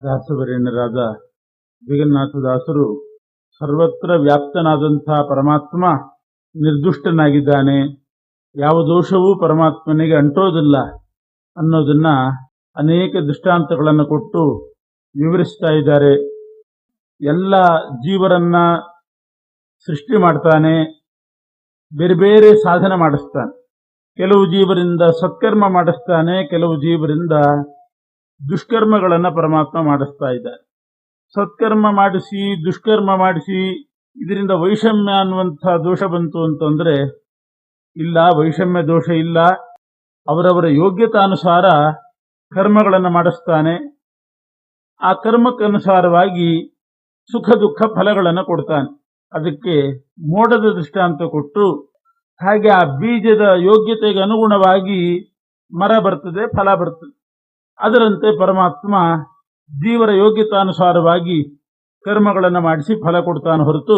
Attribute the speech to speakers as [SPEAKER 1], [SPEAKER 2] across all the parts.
[SPEAKER 1] ದಾಸವರೇಣ್ಯರಾದ ಜಗನ್ನಾಥದಾಸರು ಸರ್ವತ್ರ ವ್ಯಾಪ್ತನಾದಂತಹ ಪರಮಾತ್ಮ ನಿರ್ದುಷ್ಟನಾಗಿದ್ದಾನೆ, ಯಾವ ದೋಷವೂ ಪರಮಾತ್ಮನಿಗೆ ಅಂಟೋದಿಲ್ಲ ಅನ್ನೋದನ್ನ ಅನೇಕ ದೃಷ್ಟಾಂತಗಳನ್ನು ಕೊಟ್ಟು ವಿವರಿಸ್ತಾ ಇದ್ದಾರೆ. ಎಲ್ಲ ಜೀವರನ್ನ ಸೃಷ್ಟಿ ಮಾಡ್ತಾನೆ, ಬೇರೆ ಬೇರೆ ಸಾಧನೆ ಮಾಡಿಸ್ತಾನೆ. ಕೆಲವು ಜೀವರಿಂದ ಸತ್ಕರ್ಮ ಮಾಡಿಸ್ತಾನೆ, ಕೆಲವು ಜೀವರಿಂದ ದುಷ್ಕರ್ಮಗಳನ್ನ ಪರಮಾತ್ಮ ಮಾಡಿಸ್ತಾ ಇದ್ದಾನೆ. ಸತ್ಕರ್ಮ ಮಾಡಿಸಿ ದುಷ್ಕರ್ಮ ಮಾಡಿಸಿ ಇದರಿಂದ ವೈಷಮ್ಯ ಅನ್ನುವಂಥ ದೋಷ ಬಂತು ಅಂತಂದ್ರೆ ಇಲ್ಲ, ವೈಷಮ್ಯ ದೋಷ ಇಲ್ಲ. ಅವರವರ ಯೋಗ್ಯತಾನುಸಾರ ಕರ್ಮಗಳನ್ನು ಮಾಡಿಸ್ತಾನೆ. ಆ ಕರ್ಮಕ್ಕನುಸಾರವಾಗಿ ಸುಖ ದುಃಖ ಫಲಗಳನ್ನು ಕೊಡ್ತಾನೆ. ಅದಕ್ಕೆ ಮೋಡದ ದೃಷ್ಟಾಂತ ಕೊಟ್ಟು, ಹಾಗೆ ಆ ಬೀಜದ ಯೋಗ್ಯತೆಗೆ ಅನುಗುಣವಾಗಿ ಮರ ಬರ್ತದೆ, ಫಲ ಬರ್ತದೆ. ಅದರಂತೆ ಪರಮಾತ್ಮ ಜೀವರ ಯೋಗ್ಯತಾನುಸಾರವಾಗಿ ಕರ್ಮಗಳನ್ನು ಮಾಡಿಸಿ ಫಲ ಕೊಡ್ತಾನೆ ಹೊರತು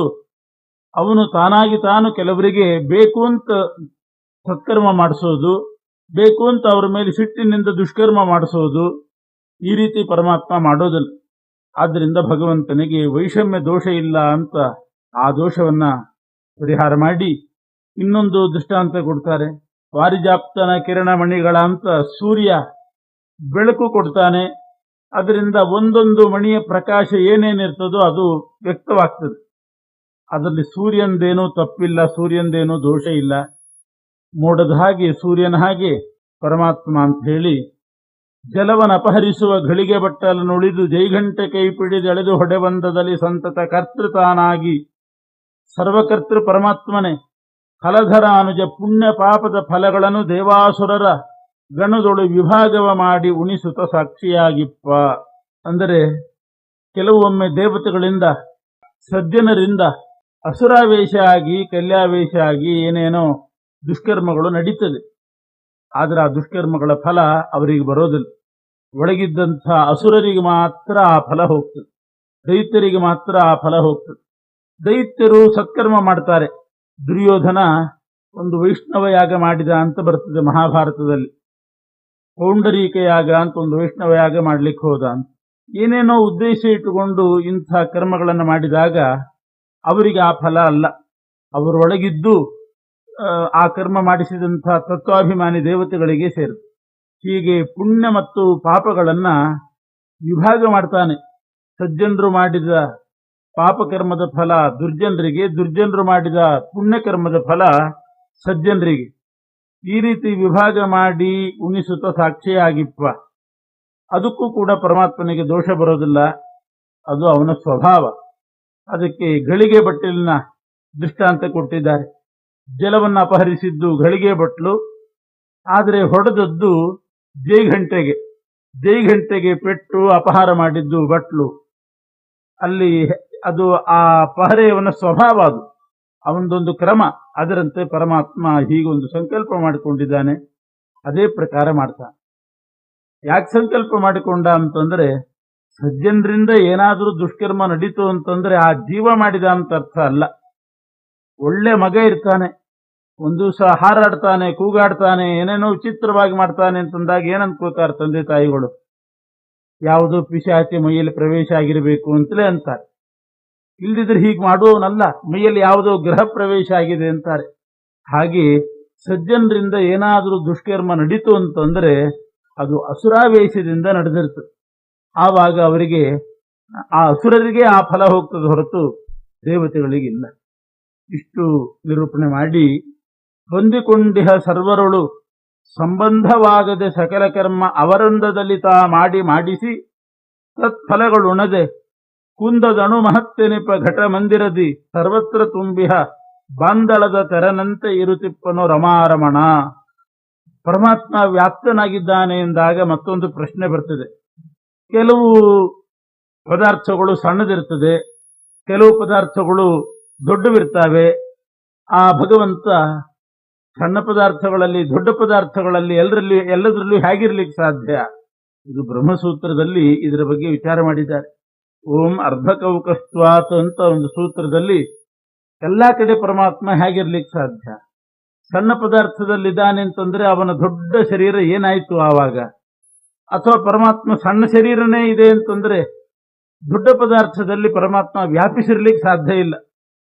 [SPEAKER 1] ಅವನು ತಾನಾಗಿ ತಾನು ಕೆಲವರಿಗೆ ಬೇಕು ಅಂತ ಸತ್ಕರ್ಮ ಮಾಡಿಸೋದು, ಬೇಕು ಅಂತ ಅವರ ಮೇಲೆ ಸಿಟ್ಟಿನಿಂದ ದುಷ್ಕರ್ಮ ಮಾಡಿಸೋದು, ಈ ರೀತಿ ಪರಮಾತ್ಮ ಮಾಡೋದಿಲ್ಲ. ಆದ್ದರಿಂದ ಭಗವಂತನಿಗೆ ವೈಷಮ್ಯ ದೋಷ ಇಲ್ಲ ಅಂತ ಆ ದೋಷವನ್ನ ಪರಿಹಾರ ಮಾಡಿ ಇನ್ನೊಂದು ದೃಷ್ಟಾಂತ ಕೊಡ್ತಾರೆ. ವಾರಿಜಾಪ್ತನ ಕಿರಣಮಣಿಗಳ ಅಂತ ಸೂರ್ಯ ಬೆಳಕು ಕೊಡ್ತಾನೆ. ಅದರಿಂದ ಒಂದೊಂದು ಮಣಿಯ ಪ್ರಕಾಶ ಏನೇನಿರ್ತದೋ ಅದು ವ್ಯಕ್ತವಾಗ್ತದೆ. ಅದರಲ್ಲಿ ಸೂರ್ಯಂದೇನೂ ತಪ್ಪಿಲ್ಲ, ಸೂರ್ಯಂದೇನೂ ದೋಷ ಇಲ್ಲ. ಮೋಡದ ಹಾಗೆ ಸೂರ್ಯನ ಹಾಗೆ ಪರಮಾತ್ಮ ಅಂತ ಹೇಳಿ, ಜಲವನ್ನು ಅಪಹರಿಸುವ ಘಳಿಗೆ ಬಟ್ಟಲನ್ನುಳಿದು ಜೈಘಂಟೆ ಕೈ ಪಿಡಿದೆಳೆದು ಹೊಡೆಬಂದದಲ್ಲಿ ಸಂತತ ಕರ್ತೃತಾನಾಗಿ ಸರ್ವಕರ್ತೃ ಪರಮಾತ್ಮನೇ ಫಲಧರ ಅನುಜ ಪುಣ್ಯ ಪಾಪದ ಫಲಗಳನ್ನು ದೇವಾಸುರರ ಗಣದೊಳು ವಿಭಾಗವ ಮಾಡಿ ಉಣಿಸುತ್ತ ಸಾಕ್ಷಿಯಾಗಿಪ್ಪ. ಅಂದರೆ ಕೆಲವೊಮ್ಮೆ ದೇವತೆಗಳಿಂದ ಸಜ್ಜನರಿಂದ ಅಸುರಾವೇಶ ಆಗಿ ಕಲ್ಯಾವೇಶ ಆಗಿ ಏನೇನೋ ದುಷ್ಕರ್ಮಗಳು ನಡೀತದೆ. ಆದರೆ ಆ ದುಷ್ಕರ್ಮಗಳ ಫಲ ಅವರಿಗೆ ಬರೋದಿಲ್ಲ. ಒಳಗಿದ್ದಂಥ ಅಸುರರಿಗೆ ಮಾತ್ರ ಆ ಫಲ ಹೋಗ್ತದೆ, ದೈತ್ಯರಿಗೆ ಮಾತ್ರ ಆ ಫಲ ಹೋಗ್ತದೆ. ದೈತ್ಯರು ಸತ್ಕರ್ಮ ಮಾಡ್ತಾರೆ. ದುರ್ಯೋಧನ ಒಂದು ವೈಷ್ಣವ ಯಾಗ ಮಾಡಿದ ಅಂತ ಬರ್ತದೆ ಮಹಾಭಾರತದಲ್ಲಿ. ಪೌಂಡರೀಕ ಯಾಗ ಅಂತ ಒಂದು ವೈಷ್ಣವ ಯಾಗ ಮಾಡ್ಲಿಕ್ಕೆ ಹೋದ ಅಂತ. ಏನೇನೋ ಉದ್ದೇಶ ಇಟ್ಟುಕೊಂಡು ಇಂಥ ಕರ್ಮಗಳನ್ನು ಮಾಡಿದಾಗ ಅವರಿಗೆ ಆ ಫಲ ಅಲ್ಲ, ಅವರೊಳಗಿದ್ದು ಆ ಕರ್ಮ ಮಾಡಿಸಿದಂಥ ತತ್ವಾಭಿಮಾನಿ ದೇವತೆಗಳಿಗೆ ಸೇರಿತು. ಹೀಗೆ ಪುಣ್ಯ ಮತ್ತು ಪಾಪಗಳನ್ನ ವಿಭಾಗ ಮಾಡ್ತಾನೆ. ಸಜ್ಜನರು ಮಾಡಿದ ಪಾಪಕರ್ಮದ ಫಲ ದುರ್ಜನರಿಗೆ, ದುರ್ಜನರು ಮಾಡಿದ ಪುಣ್ಯಕರ್ಮದ ಫಲ ಸಜ್ಜನರಿಗೆ. ಈ ರೀತಿ ವಿಭಾಗ ಮಾಡಿ ಉಣಿಸುತ್ತ ಸಾಕ್ಷಿಯಾಗಿಪ್ಪ. ಅದಕ್ಕೂ ಕೂಡ ಪರಮಾತ್ಮನಿಗೆ ದೋಷ ಬರೋದಿಲ್ಲ, ಅದು ಅವನ ಸ್ವಭಾವ. ಅದಕ್ಕೆ ಘಳಿಗೆ ಬಟ್ಟಲಿನ ದೃಷ್ಟಾಂತ ಕೊಟ್ಟಿದ್ದಾರೆ. ಜಲವನ್ನು ಅಪಹರಿಸಿದ್ದು ಘಳಿಗೆ ಬಟ್ಲು, ಆದರೆ ಹೊಡೆದದ್ದು ಜೈಘಂಟೆಗೆ. ಜೈಘಂಟೆಗೆ ಪೆಟ್ಟು ಅಪಹಾರ ಮಾಡಿದ್ದು ಬಟ್ಲು. ಅಲ್ಲಿ ಅದು ಆ ಪಹರೆಯವನ ಸ್ವಭಾವ, ಅದು ಅವನದೊಂದು ಕ್ರಮ. ಅದರಂತೆ ಪರಮಾತ್ಮ ಹೀಗೊಂದು ಸಂಕಲ್ಪ ಮಾಡಿಕೊಂಡಿದ್ದಾನೆ, ಅದೇ ಪ್ರಕಾರ ಮಾಡ್ತಾನೆ. ಯಾಕೆ ಸಂಕಲ್ಪ ಮಾಡಿಕೊಂಡ ಅಂತಂದ್ರೆ, ಸಜ್ಜನರಿಂದ ಏನಾದರೂ ದುಷ್ಕರ್ಮ ನಡೀತು ಅಂತಂದ್ರೆ ಆ ಜೀವ ಮಾಡಿದ ಅಂತ ಅರ್ಥ ಅಲ್ಲ. ಒಳ್ಳೆ ಮಗ ಇರ್ತಾನೆ, ಒಂದು ದಿವಸ ಹಾರಾಡ್ತಾನೆ, ಕೂಗಾಡ್ತಾನೆ, ಏನೇನೋ ವಿಚಿತ್ರವಾಗಿ ಮಾಡ್ತಾನೆ ಅಂತಂದಾಗ ಏನಂದ್ಕೋತಾರೆ ತಂದೆ ತಾಯಿಗಳು, ಯಾವುದೋ ಪಿಶಾಚಿ ಮೈಯಲ್ಲಿ ಪ್ರವೇಶ ಆಗಿರಬೇಕು ಅಂತಲೇ ಅಂತಾರೆ. ಇಲ್ದಿದ್ರೆ ಹೀಗೆ ಮಾಡುವವನಲ್ಲ, ಮೈಯಲ್ಲಿ ಯಾವುದೋ ಗ್ರಹ ಪ್ರವೇಶ ಆಗಿದೆ ಅಂತಾರೆ. ಹಾಗೆ ಸಜ್ಜನರಿಂದ ಏನಾದರೂ ದುಷ್ಕರ್ಮ ನಡೀತು ಅಂತಂದ್ರೆ ಅದು ಅಸುರಾವೇಶದಿಂದ ನಡೆದಿರ್ತದೆ. ಆವಾಗ ಅವರಿಗೆ, ಆ ಅಸುರರಿಗೆ ಆ ಫಲ ಹೋಗ್ತದೆ ಹೊರತು ದೇವತೆಗಳಿಗಿಲ್ಲ. ಇಷ್ಟು ನಿರೂಪಣೆ ಮಾಡಿ, ಹೊಂದಿಕೊಂಡಿಹ ಸರ್ವರೊಳು ಸಂಬಂಧವಾಗದೆ ಸಕಲ ಕರ್ಮ ಅವರಂದದಲ್ಲಿ ತಾ ಮಾಡಿ ಮಾಡಿಸಿ ತತ್ಫಲಗಳುಣದೆ ಕುಂದದಣು ಮಹತ್ತೆನಿಪ ಘಟ ಮಂದಿರದಿ ಸರ್ವತ್ರ ತುಂಬಿಹ ಬಾಂದಳದ ತೆರನಂತೆ ಇರುತಿಪ್ಪನು ರಮಾರಮಣ. ಪರಮಾತ್ಮ ವ್ಯಾಪ್ತನಾಗಿದ್ದಾನೆ ಎಂದಾಗ ಮತ್ತೊಂದು ಪ್ರಶ್ನೆ ಬರ್ತದೆ. ಕೆಲವು ಪದಾರ್ಥಗಳು ಸಣ್ಣದಿರ್ತದೆ, ಕೆಲವು ಪದಾರ್ಥಗಳು ದೊಡ್ಡವಿರ್ತವೆ. ಆ ಭಗವಂತ ಸಣ್ಣ ಪದಾರ್ಥಗಳಲ್ಲಿ ದೊಡ್ಡ ಪದಾರ್ಥಗಳಲ್ಲಿ ಎಲ್ಲದರಲ್ಲೂ ಹೇಗಿರ್ಲಿಕ್ಕೆ ಸಾಧ್ಯ? ಇದು ಬ್ರಹ್ಮಸೂತ್ರದಲ್ಲಿ ಇದರ ಬಗ್ಗೆ ವಿಚಾರ ಮಾಡಿದ್ದಾರೆ. ಓಂ ಅರ್ಧಕೌಕಸ್ತ್ವಾತ್ ಅಂತ ಒಂದು ಸೂತ್ರದಲ್ಲಿ ಎಲ್ಲಾ ಕಡೆ ಪರಮಾತ್ಮ ಹೇಗಿರ್ಲಿಕ್ಕೆ ಸಾಧ್ಯ? ಸಣ್ಣ ಪದಾರ್ಥದಲ್ಲಿದ್ದಾನೆ ಅಂತಂದ್ರೆ ಅವನ ದೊಡ್ಡ ಶರೀರ ಏನಾಯ್ತು ಆವಾಗ? ಅಥವಾ ಪರಮಾತ್ಮ ಸಣ್ಣ ಶರೀರನೇ ಇದೆ ಅಂತಂದ್ರೆ ದೊಡ್ಡ ಪದಾರ್ಥದಲ್ಲಿ ಪರಮಾತ್ಮ ವ್ಯಾಪಿಸಿರ್ಲಿಕ್ಕೆ ಸಾಧ್ಯ ಇಲ್ಲ,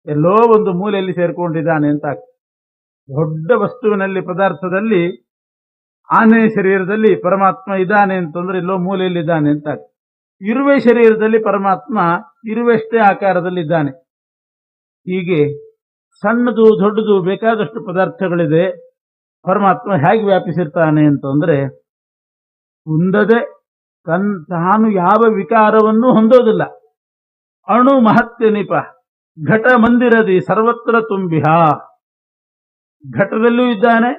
[SPEAKER 1] ಎಲ್ಲೋ ಒಂದು ಮೂಲೆಯಲ್ಲಿ ಸೇರ್ಕೊಂಡಿದ್ದಾನೆ ಅಂತ ಆಗ್ತದೆ. ದೊಡ್ಡ ವಸ್ತುವಿನಲ್ಲಿ ಪದಾರ್ಥದಲ್ಲಿ ಆನೆ ಶರೀರದಲ್ಲಿ ಪರಮಾತ್ಮ ಇದ್ದಾನೆ ಅಂತಂದ್ರೆ ಎಲ್ಲೋ ಮೂಲೆಯಲ್ಲಿ ಇದ್ದಾನೆ ಅಂತ ಆಗ್ತದೆ. ಇರುವೆ ಶರೀರದಲ್ಲಿ ಪರಮಾತ್ಮ ಇರುವೆಷ್ಟೇ ಆಕಾರದಲ್ಲಿ ಇದ್ದಾನೆ. ಹೀಗೆ ಸಣ್ಣದು ದೊಡ್ಡದು ಬೇಕಾದಷ್ಟು ಪದಾರ್ಥಗಳಿದೆ. ಪರಮಾತ್ಮ ಹೇಗೆ ವ್ಯಾಪಿಸಿರ್ತಾನೆ ಅಂತಂದ್ರೆ ಕುಂದದೆ ತಾನು ಯಾವ ವಿಕಾರವನ್ನು ಹೊಂದೋದಿಲ್ಲ. ಅಣು ಮಹತ್ಯ ನಿಪ ಘಟ ಮಂದಿರದಿ ಸರ್ವತ್ರ ತುಂಬಿಹ. ಘಟದಲ್ಲೂ ಇದ್ದಾನೆ,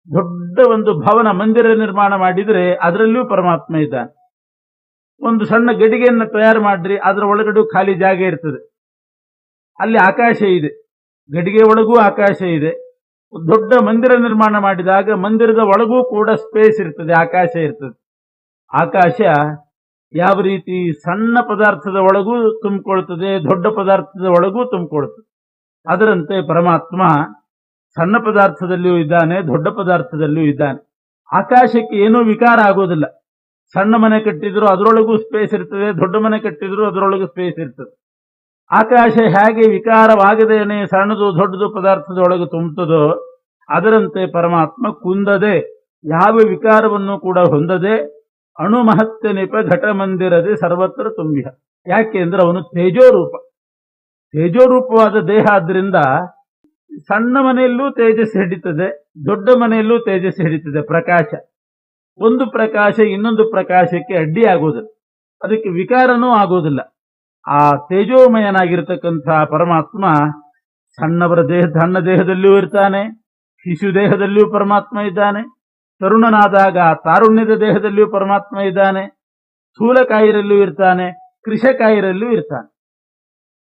[SPEAKER 1] ದೊಡ್ಡ ಒಂದು ಭವನ ಮಂದಿರ ನಿರ್ಮಾಣ ಮಾಡಿದ್ರೆ ಅದರಲ್ಲೂ ಪರಮಾತ್ಮ ಇದ್ದಾನೆ. ಒಂದು ಸಣ್ಣ ಗಡಿಗೆಯನ್ನು ತಯಾರು ಮಾಡ್ರಿ, ಅದರ ಒಳಗಡೆ ಖಾಲಿ ಜಾಗ ಇರ್ತದೆ, ಅಲ್ಲಿ ಆಕಾಶ ಇದೆ, ಗಡಿಗೆ ಒಳಗೂ ಆಕಾಶ ಇದೆ. ದೊಡ್ಡ ಮಂದಿರ ನಿರ್ಮಾಣ ಮಾಡಿದಾಗ ಮಂದಿರದ ಒಳಗೂ ಕೂಡ ಸ್ಪೇಸ್ ಇರ್ತದೆ, ಆಕಾಶ ಇರ್ತದೆ. ಆಕಾಶ ಯಾವ ರೀತಿ ಸಣ್ಣ ಪದಾರ್ಥದ ಒಳಗೂ ತುಂಬಿಕೊಳ್ತದೆ, ದೊಡ್ಡ ಪದಾರ್ಥದ ಒಳಗೂ ತುಂಬಿಕೊಳ್ತದೆ, ಅದರಂತೆ ಪರಮಾತ್ಮ ಸಣ್ಣ ಪದಾರ್ಥದಲ್ಲಿಯೂ ಇದ್ದಾನೆ, ದೊಡ್ಡ ಪದಾರ್ಥದಲ್ಲಿಯೂ ಇದ್ದಾನೆ. ಆಕಾಶಕ್ಕೆ ಏನೂ ವಿಕಾರ ಆಗೋದಿಲ್ಲ. ಸಣ್ಣ ಮನೆ ಕಟ್ಟಿದ್ರು ಅದರೊಳಗೂ ಸ್ಪೇಸ್ ಇರ್ತದೆ, ದೊಡ್ಡ ಮನೆ ಕಟ್ಟಿದ್ರು ಅದರೊಳಗೂ ಸ್ಪೇಸ್ ಇರ್ತದೆ. ಆಕಾಶ ಹೇಗೆ ವಿಕಾರವಾಗದೇನೆ ಸಣ್ಣದು ದೊಡ್ಡದು ಪದಾರ್ಥದ ಒಳಗೆ ತುಂಬುತ್ತದೋ ಅದರಂತೆ ಪರಮಾತ್ಮ ಕುಂದದೆ ಯಾವ ವಿಕಾರವನ್ನು ಕೂಡ ಹೊಂದದೆ ಅಣು ಮಹತ್ಯ ನಿಪ ಘಟ ಮಂದಿರದೆ ಸರ್ವತ್ರ ತುಂಬಿಹ. ಯಾಕೆ ಅಂದ್ರೆ ಅವನು ತೇಜೋರೂಪ, ತೇಜೋರೂಪವಾದ ದೇಹ. ಆದ್ರಿಂದ ಸಣ್ಣ ಮನೆಯಲ್ಲೂ ತೇಜಸ್ಸು ಹಿಡಿತದೆ, ದೊಡ್ಡ ಮನೆಯಲ್ಲೂ ತೇಜಸ್ಸು ಹಿಡಿತದೆ. ಪ್ರಕಾಶ, ಒಂದು ಪ್ರಕಾಶ ಇನ್ನೊಂದು ಪ್ರಕಾಶಕ್ಕೆ ಅಡ್ಡಿ ಆಗೋದಿಲ್ಲ, ಅದಕ್ಕೆ ವಿಕಾರನೂ ಆಗೋದಿಲ್ಲ. ಆ ತೇಜೋಮಯನಾಗಿರ್ತಕ್ಕಂಥ ಪರಮಾತ್ಮ ಸಣ್ಣವರ ಸಣ್ಣ ದೇಹದಲ್ಲಿಯೂ ಇರ್ತಾನೆ, ಶಿಶು ದೇಹದಲ್ಲಿಯೂ ಪರಮಾತ್ಮ ಇದ್ದಾನೆ, ತರುಣನಾದಾಗ ತಾರುಣ್ಯದ ದೇಹದಲ್ಲಿಯೂ ಪರಮಾತ್ಮ ಇದ್ದಾನೆ, ಸ್ಥೂಲಕಾಯರಲ್ಲಿಯೂ ಇರ್ತಾನೆ, ಕೃಷಕಾಯರಲ್ಲಿಯೂ ಇರ್ತಾನೆ.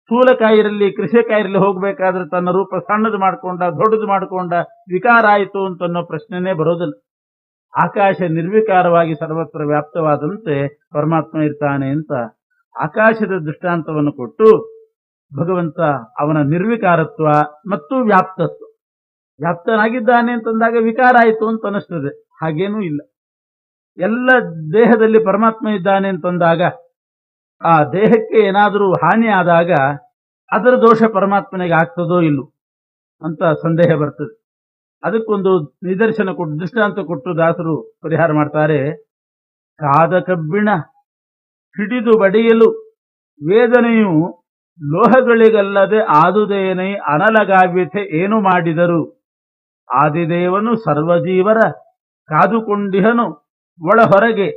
[SPEAKER 1] ಸ್ಥೂಲಕಾಯರಲ್ಲಿ ಕೃಷಕಾಯರಲ್ಲಿ ಹೋಗ್ಬೇಕಾದ್ರೆ ತನ್ನ ರೂಪ ಸಣ್ಣದು ಮಾಡ್ಕೊಂಡ ದೊಡ್ಡದು ಮಾಡ್ಕೊಂಡ ವಿಕಾರ ಆಯಿತು ಅಂತ ಅನ್ನೋ ಪ್ರಶ್ನೆನೇ ಬರೋದಿಲ್ಲ. ಆಕಾಶ ನಿರ್ವಿಕಾರವಾಗಿ ಸರ್ವತ್ರ ವ್ಯಾಪ್ತವಾದಂತೆ ಪರಮಾತ್ಮ ಇರ್ತಾನೆ ಅಂತ ಆಕಾಶದ ದೃಷ್ಟಾಂತವನ್ನು ಕೊಟ್ಟು ಭಗವಂತ ಅವನ ನಿರ್ವಿಕಾರತ್ವ ಮತ್ತು ವ್ಯಾಪ್ತತ್ವ, ವ್ಯಾಪ್ತನಾಗಿದ್ದಾನೆ ಅಂತಂದಾಗ ವಿಕಾರ ಆಯಿತು ಅಂತ ಅನಿಸ್ತದೆ, ಹಾಗೇನೂ ಇಲ್ಲ. ಎಲ್ಲ ದೇಹದಲ್ಲಿ ಪರಮಾತ್ಮ ಇದ್ದಾನೆ ಅಂತಂದಾಗ ಆ ದೇಹಕ್ಕೆ ಏನಾದರೂ ಹಾನಿ ಆದಾಗ ಅದರ ದೋಷ ಪರಮಾತ್ಮನಿಗೆ ಆಗ್ತದೋ ಇಲ್ಲೋ ಅಂತ ಸಂದೇಹ ಬರ್ತದೆ. ಅದಕ್ಕೊಂದು ನಿದರ್ಶನ ಕೊಟ್ಟು ದೃಷ್ಟಾಂತ ಕೊಟ್ಟು ದಾಸರು ಪರಿಹಾರ ಮಾಡ್ತಾರೆ. ಕಾದ ಕಬ್ಬಿಣ ಹಿಡಿದು ಬಡಿಯಲು ವೇದನೆಯು ಲೋಹಗಳಿಗಲ್ಲದೆ ಆದುದೇನೈ ಅನಲಗಾವ್ಯತೆ ಏನು ಮಾಡಿದರು. ಆದಿದೇವನು ಸರ್ವಜೀವರ ಕಾದುಕೊಂಡಿಹನು ಒಳ ಹೊರಗೆ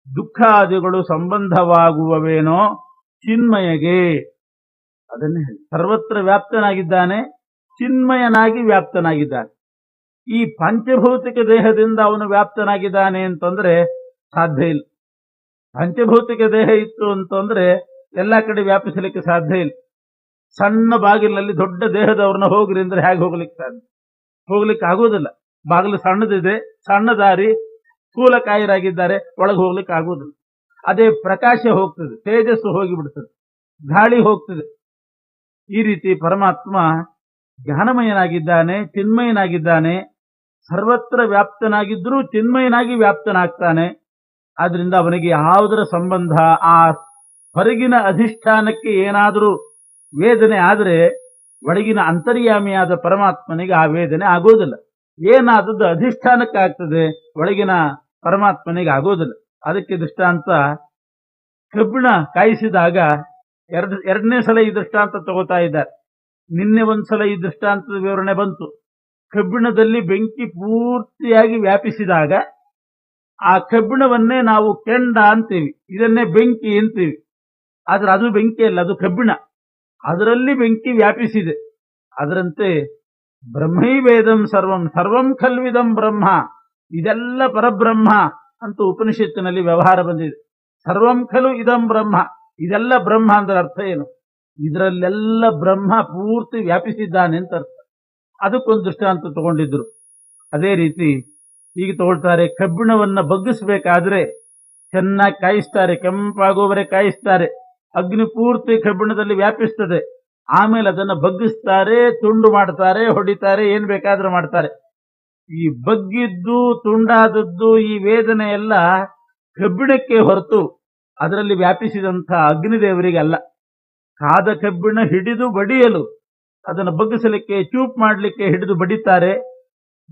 [SPEAKER 1] ದುಃಖಾದಿಗಳು ಸಂಬಂಧವಾಗುವವೇನೋ ಚಿನ್ಮಯಗೆ. ಅದನ್ನೇ ಸರ್ವತ್ರ ವ್ಯಾಪ್ತನಾಗಿದ್ದಾನೆ, ಚಿನ್ಮಯನಾಗಿ ವ್ಯಾಪ್ತನಾಗಿದ್ದಾನೆ. ಈ ಪಂಚಭೌತಿಕ ದೇಹದಿಂದ ಅವನು ವ್ಯಾಪ್ತನಾಗಿದ್ದಾನೆ ಅಂತಂದ್ರೆ ಸಾಧ್ಯ ಇಲ್ಲ. ಪಂಚಭೌತಿಕ ದೇಹ ಇತ್ತು ಅಂತಂದ್ರೆ ಎಲ್ಲ ಕಡೆ ವ್ಯಾಪಿಸಲಿಕ್ಕೆ ಸಾಧ್ಯ ಇಲ್ಲ. ಸಣ್ಣ ಬಾಗಿಲಲ್ಲಿ ದೊಡ್ಡ ದೇಹದವ್ರನ್ನ ಹೋಗ್ರಿ ಅಂದ್ರೆ ಹೇಗೆ ಹೋಗ್ಲಿಕ್ಕೆ ಸಾಧ್ಯ? ಹೋಗ್ಲಿಕ್ಕೆ ಆಗೋದಿಲ್ಲ. ಬಾಗಿಲು ಸಣ್ಣದಿದೆ, ಸಣ್ಣ ದಾರಿ, ಸ್ಥೂಲಕಾಯರಾಗಿದ್ದಾರೆ, ಒಳಗೆ ಹೋಗ್ಲಿಕ್ಕೆ ಆಗೋದಿಲ್ಲ. ಅದೇ ಪ್ರಕಾಶ ಹೋಗ್ತದೆ, ತೇಜಸ್ಸು ಹೋಗಿಬಿಡ್ತದೆ, ಗಾಳಿ ಹೋಗ್ತದೆ. ಈ ರೀತಿ ಪರಮಾತ್ಮ ಜ್ಞಾನಮಯನಾಗಿದ್ದಾನೆ, ಚಿನ್ಮಯನಾಗಿದ್ದಾನೆ, ಸರ್ವತ್ರ ವ್ಯಾಪ್ತನಾಗಿದ್ರೂ ಚಿನ್ಮಯನಾಗಿ ವ್ಯಾಪ್ತನಾಗ್ತಾನೆ. ಆದ್ರಿಂದ ಅವನಿಗೆ ಯಾವುದರ ಸಂಬಂಧ, ಆ ಹೊರಗಿನ ಅಧಿಷ್ಠಾನಕ್ಕೆ ಏನಾದರೂ ವೇದನೆ ಆದರೆ ಒಳಗಿನ ಅಂತರ್ಯಾಮಿಯಾದ ಪರಮಾತ್ಮನಿಗೆ ಆ ವೇದನೆ ಆಗೋದಿಲ್ಲ. ಏನಾದದ್ದು ಅಧಿಷ್ಠಾನಕ್ಕೆ ಆಗ್ತದೆ, ಒಳಗಿನ ಪರಮಾತ್ಮನಿಗೆ ಅದಕ್ಕೆ ದೃಷ್ಟಾಂತ ಕಬ್ಬಿಣ ಕಾಯಿಸಿದಾಗ ಎರಡನೇ ಸಲ ಈ ದೃಷ್ಟಾಂತ ತಗೋತಾ ಇದ್ದಾರೆ. ನಿನ್ನೆ ಒಂದ್ಸಲ ಈ ದೃಷ್ಟಾಂತದ ವಿವರಣೆ ಬಂತು. ಕಬ್ಬಿಣದಲ್ಲಿ ಬೆಂಕಿ ಪೂರ್ತಿಯಾಗಿ ವ್ಯಾಪಿಸಿದಾಗ ಆ ಕಬ್ಬಿಣವನ್ನೇ ನಾವು ಕೆಂಡ ಅಂತೀವಿ, ಇದನ್ನೇ ಬೆಂಕಿ ಅಂತೀವಿ. ಆದ್ರೆ ಅದು ಬೆಂಕಿ ಅಲ್ಲ, ಅದು ಕಬ್ಬಿಣ. ಅದರಲ್ಲಿ ಬೆಂಕಿ ವ್ಯಾಪಿಸಿದೆ. ಅದರಂತೆ ಬ್ರಹ್ಮೈವೇದಂ ಸರ್ವಂ ಸರ್ವಂ ಖಲ್ವಿದಂ ಬ್ರಹ್ಮ, ಇದೆಲ್ಲ ಪರಬ್ರಹ್ಮ ಅಂತ ಉಪನಿಷತ್ತಿನಲ್ಲಿ ವ್ಯವಹಾರ ಬಂದಿದೆ. ಸರ್ವಂ ಖಲು ಇದಂ ಬ್ರಹ್ಮ, ಇದೆಲ್ಲ ಬ್ರಹ್ಮ ಅಂದ್ರೆ ಅರ್ಥ ಏನು? ಇದರಲ್ಲೆಲ್ಲ ಬ್ರಹ್ಮ ಪೂರ್ತಿ ವ್ಯಾಪಿಸಿದ್ದಾನೆ ಅಂತ ಅರ್ಥ. ಅದಕ್ಕೊಂದು ದೃಷ್ಟಾಂತ ತಗೊಂಡಿದ್ರು. ಅದೇ ರೀತಿ ಈಗ ತಗೊಳ್ತಾರೆ, ಕಬ್ಬಿಣವನ್ನ ಬಗ್ಗಿಸ್ಬೇಕಾದ್ರೆ ಚೆನ್ನಾಗಿ ಕಾಯಿಸ್ತಾರೆ, ಕೆಂಪಾಗೋವರೆ ಕಾಯಿಸ್ತಾರೆ, ಅಗ್ನಿ ಪೂರ್ತಿ ಕಬ್ಬಿಣದಲ್ಲಿ ವ್ಯಾಪಿಸ್ತದೆ. ಆಮೇಲೆ ಅದನ್ನ ಬಗ್ಗಿಸ್ತಾರೆ, ತುಂಡು ಮಾಡ್ತಾರೆ, ಹೊಡಿತಾರೆ, ಏನ್ ಬೇಕಾದ್ರೂ ಮಾಡ್ತಾರೆ. ಈ ಬಗ್ಗಿದ್ದು ತುಂಡಾದದ್ದು ಈ ವೇದನೆ ಎಲ್ಲ ಕಬ್ಬಿಣಕ್ಕೆ ಹೊರತು ಅದರಲ್ಲಿ ವ್ಯಾಪಿಸಿದಂಥ ಅಗ್ನಿದೇವರಿಗಲ್ಲ. ಕಾದ ಕಬ್ಬಿಣ ಹಿಡಿದು ಬಡಿಯಲು, ಅದನ್ನು ಬಗ್ಗಿಸಲಿಕ್ಕೆ, ಚೂಪ್ ಮಾಡಲಿಕ್ಕೆ ಹಿಡಿದು ಬಡಿತಾರೆ.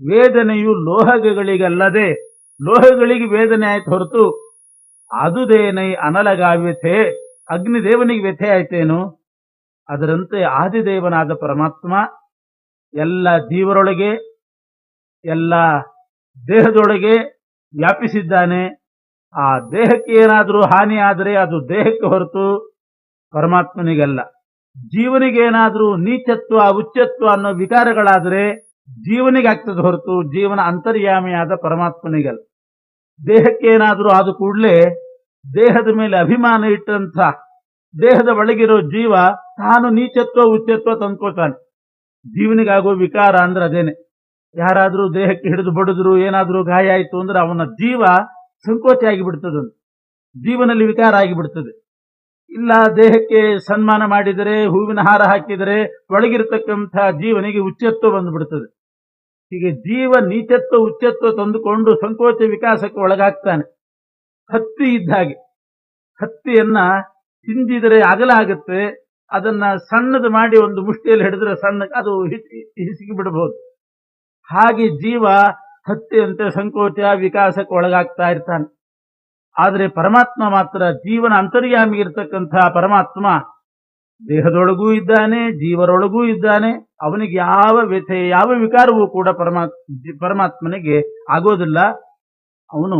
[SPEAKER 1] ವೇದನೆಯು ಲೋಹಗಳಿಗಲ್ಲದೆ ಲೋಹಗಳಿಗೆ ವೇದನೆ ಆಯ್ತು ಹೊರತು ಅದುದೇನೈ ಅನಲಗ ವ್ಯಥೆ, ಅಗ್ನಿದೇವನಿಗೆ ವ್ಯಥೆ ಆಯ್ತೇನು? ಅದರಂತೆ ಆದಿದೇವನಾದ ಪರಮಾತ್ಮ ಎಲ್ಲ ಜೀವರೊಳಗೆ, ಎಲ್ಲ ದೇಹದೊಳಗೆ ವ್ಯಾಪಿಸಿದ್ದಾನೆ. ಆ ದೇಹಕ್ಕೆ ಏನಾದರೂ ಹಾನಿ ಆದರೆ ಅದು ದೇಹಕ್ಕೆ ಹೊರತು ಪರಮಾತ್ಮನಿಗಲ್ಲ. ಜೀವನಿಗೇನಾದರೂ ನೀಚತ್ವ ಉಚ್ಚತ್ವ ಅನ್ನೋ ವಿಕಾರಗಳಾದರೆ ಜೀವನಿಗಾಗ್ತದೆ ಹೊರತು ಜೀವನ ಅಂತರ್ಯಾಮಿಯಾದ ಪರಮಾತ್ಮನಿಗಲ್ಲ. ದೇಹಕ್ಕೇನಾದರೂ ಆದ ಕೂಡಲೇ ದೇಹದ ಮೇಲೆ ಅಭಿಮಾನ ಇಟ್ಟಂಥ ದೇಹದ ಒಳಗಿರೋ ಜೀವ ತಾನು ನೀಚತ್ವ ಉಚ್ಚತ್ವ ತಂದ್ಕೋತಾನೆ. ಜೀವನಿಗಾಗೋ ವಿಕಾರ ಅಂದ್ರೆ ಅದೇನೆ. ಯಾರಾದರೂ ದೇಹಕ್ಕೆ ಹಿಡಿದು ಬಡಿದ್ರು, ಏನಾದರೂ ಗಾಯ ಆಯಿತು ಅಂದ್ರೆ ಅವನ ಜೀವ ಸಂಕೋಚ ಆಗಿಬಿಡ್ತದೆ, ಜೀವನಲ್ಲಿ ವಿಕಾರ ಆಗಿಬಿಡ್ತದೆ. ಇಲ್ಲ ದೇಹಕ್ಕೆ ಸನ್ಮಾನ ಮಾಡಿದರೆ, ಹೂವಿನ ಹಾರ ಹಾಕಿದರೆ ಒಳಗಿರತಕ್ಕಂಥ ಜೀವನಿಗೆ ಉಚ್ಚತ್ವ ಬಂದುಬಿಡ್ತದೆ. ಹೀಗೆ ಜೀವ ನೀಚತ್ವ ಉಚ್ಚತ್ವ ತಂದುಕೊಂಡು ಸಂಕೋಚ ವಿಕಾಸಕ್ಕೆ ಒಳಗಾಗ್ತಾನೆ. ಹತ್ತಿ ಇದ್ದ ಹಾಗೆ, ಹತ್ತಿಯನ್ನ ಹಿಂದಿದರೆ ಅಗಲ ಆಗುತ್ತೆ, ಅದನ್ನ ಸಣ್ಣದು ಮಾಡಿ ಒಂದು ಮುಷ್ಟಿಯಲ್ಲಿ ಹಿಡಿದ್ರೆ ಸಣ್ಣ ಅದು ಹಿಸಿಗಿ ಬಿಡಬಹುದು. ಹಾಗೆ ಜೀವ ಹತ್ತಿಯಂತೆ ಸಂಕೋಚ ವಿಕಾಸಕ್ಕೆ ಒಳಗಾಗ್ತಾ ಇರ್ತಾನೆ. ಆದರೆ ಪರಮಾತ್ಮ ಮಾತ್ರ ಜೀವನ ಅಂತರ್ಯಾಮಿ ಇರತಕ್ಕಂಥ ಪರಮಾತ್ಮ ದೇಹದೊಳಗೂ ಇದ್ದಾನೆ, ಜೀವರೊಳಗೂ ಇದ್ದಾನೆ. ಅವನಿಗೆ ಯಾವ ವ್ಯಥೆ ಯಾವ ವಿಕಾರವೂ ಕೂಡ ಪರಮಾತ್ಮನಿಗೆ ಆಗೋದಿಲ್ಲ. ಅವನು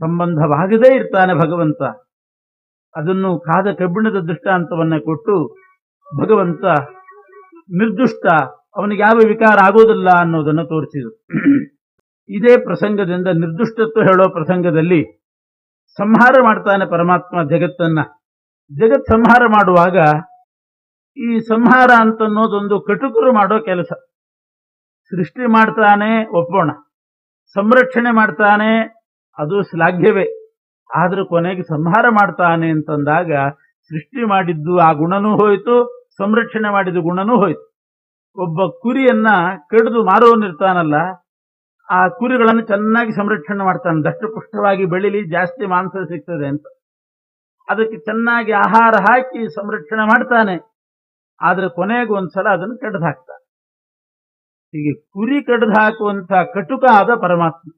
[SPEAKER 1] ಸಂಬಂಧವಾಗದೇ ಇರ್ತಾನೆ ಭಗವಂತ. ಅದನ್ನು ಕಾದ ಕಬ್ಬಿಣದ ದೃಷ್ಟಾಂತವನ್ನ ಕೊಟ್ಟು ಭಗವಂತ ನಿರ್ದುಷ್ಟ, ಅವನಿಗೆ ಯಾವ ವಿಕಾರ ಆಗೋದಿಲ್ಲ ಅನ್ನೋದನ್ನು ತೋರಿಸಿದರು. ಇದೇ ಪ್ರಸಂಗದಿಂದ ನಿರ್ದುಷ್ಟತ್ವ ಹೇಳೋ ಪ್ರಸಂಗದಲ್ಲಿ ಸಂಹಾರ ಮಾಡ್ತಾನೆ ಪರಮಾತ್ಮ ಜಗತ್ತನ್ನ. ಜಗತ್ ಸಂಹಾರ ಮಾಡುವಾಗ ಈ ಸಂಹಾರ ಅಂತನ್ನೋದೊಂದು ಕಟುಕರು ಮಾಡೋ ಕೆಲಸ. ಸೃಷ್ಟಿ ಮಾಡ್ತಾನೆ ಒಪ್ಪೋಣ, ಸಂರಕ್ಷಣೆ ಮಾಡ್ತಾನೆ ಅದು ಶ್ಲಾಘ್ಯವೇ. ಆದ್ರೂ ಕೊನೆಗೆ ಸಂಹಾರ ಮಾಡ್ತಾನೆ ಅಂತಂದಾಗ ಸೃಷ್ಟಿ ಮಾಡಿದ್ದು ಆ ಗುಣನೂ ಹೋಯ್ತು, ಸಂರಕ್ಷಣೆ ಮಾಡಿದ ಗುಣನೂ ಹೋಯ್ತು. ಒಬ್ಬ ಕುರಿಯನ್ನ ಕಡಿದು ಮಾರುವನಿರ್ತಾನಲ್ಲ, ಆ ಕುರಿಗಳನ್ನು ಚೆನ್ನಾಗಿ ಸಂರಕ್ಷಣೆ ಮಾಡ್ತಾನೆ, ದಷ್ಟಪುಷ್ಟವಾಗಿ ಬೆಳಿಲಿ, ಜಾಸ್ತಿ ಮಾಂಸ ಸಿಗ್ತದೆ ಅಂತ. ಅದಕ್ಕೆ ಚೆನ್ನಾಗಿ ಆಹಾರ ಹಾಕಿ ಸಂರಕ್ಷಣೆ ಮಾಡ್ತಾನೆ. ಆದ್ರೆ ಕೊನೆಗೆ ಒಂದ್ಸಲ ಅದನ್ನು ಕಡ್ದು ಹಾಕ್ತಾನೆ. ಹೀಗೆ ಕುರಿ ಕಡ್ದು ಹಾಕುವಂತ ಕಟುಕ ಆದ ಪರಮಾತ್ಮ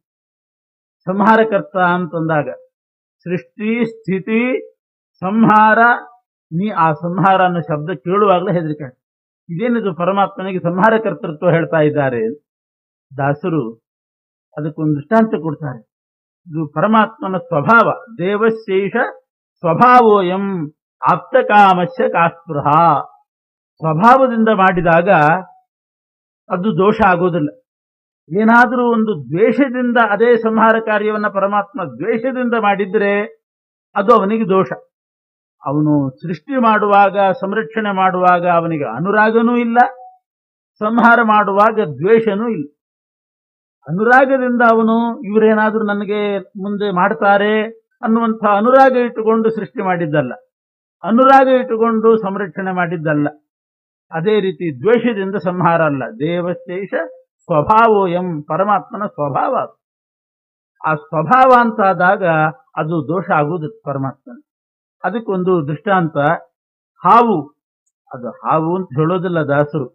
[SPEAKER 1] ಸಂಹಾರಕರ್ತ ಅಂತಂದಾಗ ಸೃಷ್ಟಿ ಸ್ಥಿತಿ ಸಂಹಾರ. ಆ ಸಂಹಾರ ಅನ್ನೋ ಶಬ್ದ ಕೇಳುವಾಗಲೇ ಹೆದರಿಕೆ. ಇದೇನಿದು ಪರಮಾತ್ಮನಿಗೆ ಸಂಹಾರ ಕರ್ತೃತ್ವ ಹೇಳ್ತಾ ಇದ್ದಾರೆ. ದಾಸರು ಅದಕ್ಕೊಂದು ದೃಷ್ಟಾಂತ ಕೊಡ್ತಾರೆ. ಇದು ಪರಮಾತ್ಮನ ಸ್ವಭಾವ. ದೇವಶೇಷ ಸ್ವಭಾವೋಯಂ ಆಪ್ತಕಾಮಸ್ಯ ಕಾಸ್ಪೃಹ. ಸ್ವಭಾವದಿಂದ ಮಾಡಿದಾಗ ಅದು ದೋಷ ಆಗೋದಿಲ್ಲ. ಏನಾದರೂ ಒಂದು ದ್ವೇಷದಿಂದ ಅದೇ ಸಂಹಾರ ಕಾರ್ಯವನ್ನ ಪರಮಾತ್ಮ ದ್ವೇಷದಿಂದ ಮಾಡಿದ್ರೆ ಅದು ಅವನಿಗೆ ದೋಷ. ಅವನು ಸೃಷ್ಟಿ ಮಾಡುವಾಗ ಸಂರಕ್ಷಣೆ ಮಾಡುವಾಗ ಅವನಿಗೆ ಅನುರಾಗನೂ ಇಲ್ಲ, ಸಂಹಾರ ಮಾಡುವಾಗ ದ್ವೇಷನೂ ಇಲ್ಲ. ಅನುರಾಗದಿಂದ ಅವನು ಇವರೇನಾದ್ರೂ ನನಗೆ ಮುಂದೆ ಮಾಡ್ತಾರೆ ಅನ್ನುವಂಥ ಅನುರಾಗ ಇಟ್ಟುಕೊಂಡು ಸೃಷ್ಟಿ ಮಾಡಿದ್ದಲ್ಲ, ಅನುರಾಗ ಇಟ್ಟುಕೊಂಡು ಸಂರಕ್ಷಣೆ ಮಾಡಿದ್ದಲ್ಲ. ಅದೇ ರೀತಿ ದ್ವೇಷದಿಂದ ಸಂಹಾರ ಅಲ್ಲ. ದೇವಶೇಷ ಸ್ವಭಾವೋಯಂ, ಪರಮಾತ್ಮನ ಸ್ವಭಾವ. ಆ ಸ್ವಭಾವ ಅಂತಾದಾಗ ಅದು ದೋಷ ಆಗುವುದು ಪರಮಾತ್ಮ. ಅದಕ್ಕೊಂದು ದೃಷ್ಟಾಂತ ಹಾವು. ಅದು ಹಾವು ಅಂತ ಹೇಳೋದಿಲ್ಲ ದಾಸರು.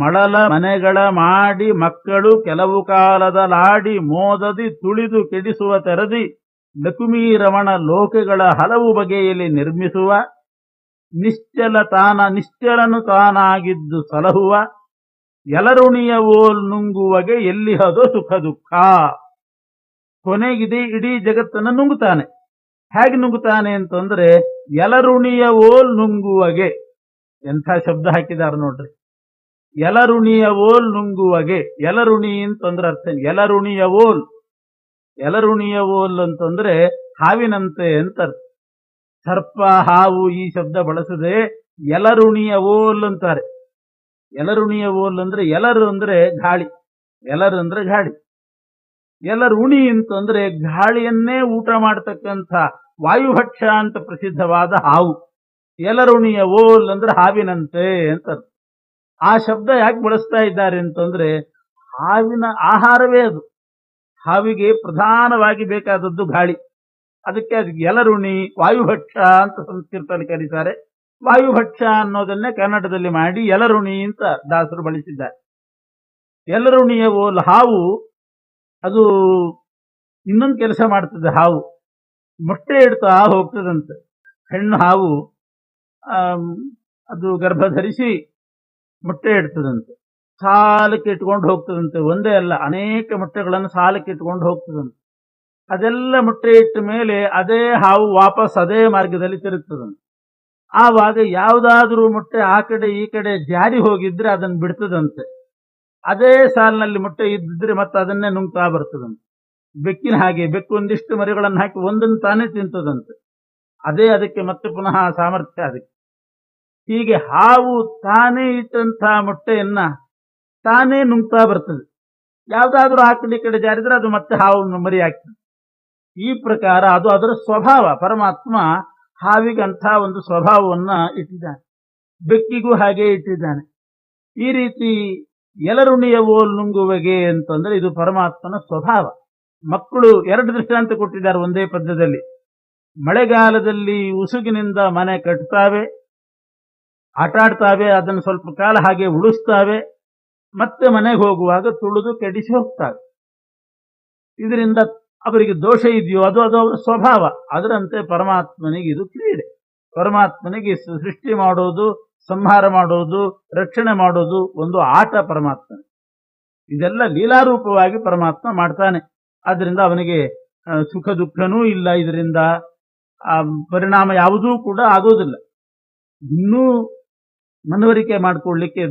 [SPEAKER 1] ಮಳಲ ಮನೆಗಳ ಮಾಡಿ ಮಕ್ಕಳು ಕೆಲವು ಕಾಲದಲಾಡಿ ಮೋದದಿ ತುಳಿದು ಕೆಡಿಸುವ ತೆರದಿ ಲಕುಮೀ ರಮಣ ಲೋಕಗಳ ಹಲವು ಬಗೆಯಲ್ಲಿ ನಿರ್ಮಿಸುವ ನಿಶ್ಚಲನು ತಾನಾಗಿದ್ದು ಸಲಹುವ ಎಲರುಣಿಯ ಓಲ್ ನುಂಗುವಗೆ ಎಲ್ಲಿಹದೋ ಸುಖ ದುಃಖ. ಕೊನೆಗಿದೆ ಇಡೀ ಜಗತ್ತನ್ನು ನುಂಗುತ್ತಾನೆ. ಹೇಗೆ ನುಂಗುತ್ತಾನೆ ಅಂತಂದ್ರೆ ಎಲರುಣಿಯ ಓಲ್ ನುಂಗುವಗೆ. ಎಂಥ ಶಬ್ದ ಹಾಕಿದಾರ ನೋಡ್ರಿ. ಎಲರುಣಿಯ ಓಲ್ ನುಂಗುವಗೆ. ಎಲರುಣಿ ಅಂತಂದ್ರೆ ಅರ್ಥ ಎಲರುಣಿಯ ಓಲ್. ಎಲರುಣಿಯ ಓಲ್ ಅಂತಂದ್ರೆ ಹಾವಿನಂತೆ ಅಂತ ಅರ್ಥ. ಸರ್ಪ ಹಾವು ಈ ಶಬ್ದ ಬಳಸದೆ ಎಲರುಣಿಯ ಓಲ್ ಅಂತಾರೆ. ಎಲರುಣಿಯ ಓಲ್ ಅಂದ್ರೆ ಎಲರು ಅಂದ್ರೆ ಗಾಳಿ, ಎಲರು ಅಂದ್ರೆ ಗಾಳಿ. ಎಲರುಣಿ ಅಂತಂದ್ರೆ ಗಾಳಿಯನ್ನೇ ಊಟ ಮಾಡತಕ್ಕಂಥ ವಾಯುಭಕ್ಷ ಅಂತ ಪ್ರಸಿದ್ಧವಾದ ಹಾವು. ಎಲರುಣಿಯ ಓಲ್ ಅಂದ್ರೆ ಹಾವಿನಂತೆ ಅಂತ. ಆ ಶಬ್ದ ಯಾಕೆ ಬಳಸ್ತಾ ಇದ್ದಾರೆ ಅಂತಂದ್ರೆ ಹಾವಿನ ಆಹಾರವೇ ಅದು. ಹಾವಿಗೆ ಪ್ರಧಾನವಾಗಿ ಬೇಕಾದದ್ದು ಗಾಳಿ. ಅದಕ್ಕೆ ಎಲರುಣಿ, ವಾಯುಭಕ್ಷ ಅಂತ ಸಂಸ್ಕೃತದಲ್ಲಿ ಕರೀತಾರೆ. ವಾಯುಭಕ್ಷ ಅನ್ನೋದನ್ನೇ ಕನ್ನಡದಲ್ಲಿ ಮಾಡಿ ಎಲರುಣಿ ಅಂತ ದಾಸರು ಬಳಸಿದ್ದಾರೆ. ಎಲರುಣಿಯ ಹಾವು ಅದು ಇನ್ನೊಂದು ಕೆಲಸ ಮಾಡ್ತದೆ. ಹಾವು ಮೊಟ್ಟೆ ಇಡ್ತಾ ಹೋಗ್ತದಂತೆ. ಹೆಣ್ಣು ಹಾವು ಅದು ಗರ್ಭ ಧರಿಸಿ ಮೊಟ್ಟೆ ಇಡ್ತದಂತೆ. ಸಾಲಕ್ಕೆ ಇಟ್ಕೊಂಡು ಹೋಗ್ತದಂತೆ. ಒಂದೇ ಅಲ್ಲ, ಅನೇಕ ಮೊಟ್ಟೆಗಳನ್ನು ಸಾಲಕ್ಕೆ ಇಟ್ಕೊಂಡು ಹೋಗ್ತದಂತೆ. ಅದೆಲ್ಲ ಮೊಟ್ಟೆ ಇಟ್ಟ ಮೇಲೆ ಅದೇ ಹಾವು ವಾಪಸ್ ಅದೇ ಮಾರ್ಗದಲ್ಲಿ ತಿರುಗ್ತದಂತೆ. ಆವಾಗ ಯಾವುದಾದ್ರೂ ಮೊಟ್ಟೆ ಆ ಕಡೆ ಈ ಕಡೆ ಜಾರಿ ಹೋಗಿದ್ರೆ ಅದನ್ನು ಬಿಡ್ತದಂತೆ. ಅದೇ ಸಾಲಿನಲ್ಲಿ ಮೊಟ್ಟೆ ಇದ್ದಿದ್ರೆ ಮತ್ತೆ ಅದನ್ನೇ ನುಂಗ್ತಾ ಬರ್ತದಂತೆ. ಬೆಕ್ಕಿನ ಹಾಗೆ ಬೆಕ್ಕು ಒಂದಿಷ್ಟು ಮರಿಗಳನ್ನು ಹಾಕಿ ಒಂದನ್ನು ತಾನೇ ತಿಂತದಂತೆ. ಅದೇ ಅದಕ್ಕೆ ಮತ್ತೆ ಪುನಃ ಸಾಮರ್ಥ್ಯ ಅದಕ್ಕೆ. ಹೀಗೆ ಹಾವು ತಾನೇ ಇಟ್ಟಂತಹ ಮೊಟ್ಟೆಯನ್ನ ತಾನೇ ನುಂಗ್ತಾ ಬರ್ತದೆ. ಯಾವ್ದಾದ್ರೂ ಆ ಕಡೆ ಈ ಕಡೆ ಜಾರಿದ್ರೆ ಅದು ಮತ್ತೆ ಹಾವು ಮರಿ ಆಗ್ತದೆ. ಈ ಪ್ರಕಾರ ಅದು ಅದರ ಸ್ವಭಾವ. ಪರಮಾತ್ಮ ಹಾವಿಗಂಥ ಒಂದು ಸ್ವಭಾವವನ್ನ ಇಟ್ಟಿದ್ದಾನೆ, ಬೆಕ್ಕಿಗೂ ಹಾಗೆ ಇಟ್ಟಿದ್ದಾನೆ. ಈ ರೀತಿ ಎಲರುಣಿಯವೋ ನುಂಗುವಗೆ ಅಂತಂದ್ರೆ ಇದು ಪರಮಾತ್ಮನ ಸ್ವಭಾವ. ಮಕ್ಕಳು ಎರಡು ದೃಷ್ಟಾಂತ ಕೊಟ್ಟಿದ್ದಾರೆ ಒಂದೇ ಪದ್ಯದಲ್ಲಿ. ಮಳೆಗಾಲದಲ್ಲಿ ಉಸುಗಿನಿಂದ ಮನೆ ಕಟ್ತಾವೆ, ಆಟ ಆಡ್ತಾವೆ, ಅದನ್ನು ಸ್ವಲ್ಪ ಕಾಲ ಹಾಗೆ ಉಳಿಸ್ತಾವೆ, ಮತ್ತೆ ಮನೆಗೆ ಹೋಗುವಾಗ ತುಳಿದು ಕೆಡಿಸಿ ಹೋಗ್ತಾವೆ. ಇದರಿಂದ ಅವರಿಗೆ ದೋಷ ಇದೆಯೋ ಅದು ಅದು ಅವರ ಸ್ವಭಾವ. ಅದರಂತೆ ಪರಮಾತ್ಮನಿಗೆ ಇದು ಕ್ರೀಡೆ. ಪರಮಾತ್ಮನಿಗೆ ಸೃಷ್ಟಿ ಮಾಡೋದು, ಸಂಹಾರ ಮಾಡೋದು, ರಕ್ಷಣೆ ಮಾಡೋದು ಒಂದು ಆಟ ಪರಮಾತ್ಮ. ಇದೆಲ್ಲ ಲೀಲಾರೂಪವಾಗಿ ಪರಮಾತ್ಮ ಮಾಡ್ತಾನೆ. ಆದ್ರಿಂದ ಅವನಿಗೆ ಸುಖ ದುಃಖನೂ ಇಲ್ಲ. ಇದರಿಂದ ಪರಿಣಾಮ ಯಾವುದೂ ಕೂಡ ಆಗೋದಿಲ್ಲ. ಇನ್ನೂ ಮನವರಿಕೆ ಮಾಡಿಕೊಳ್ಳಿಕ್ಕೆ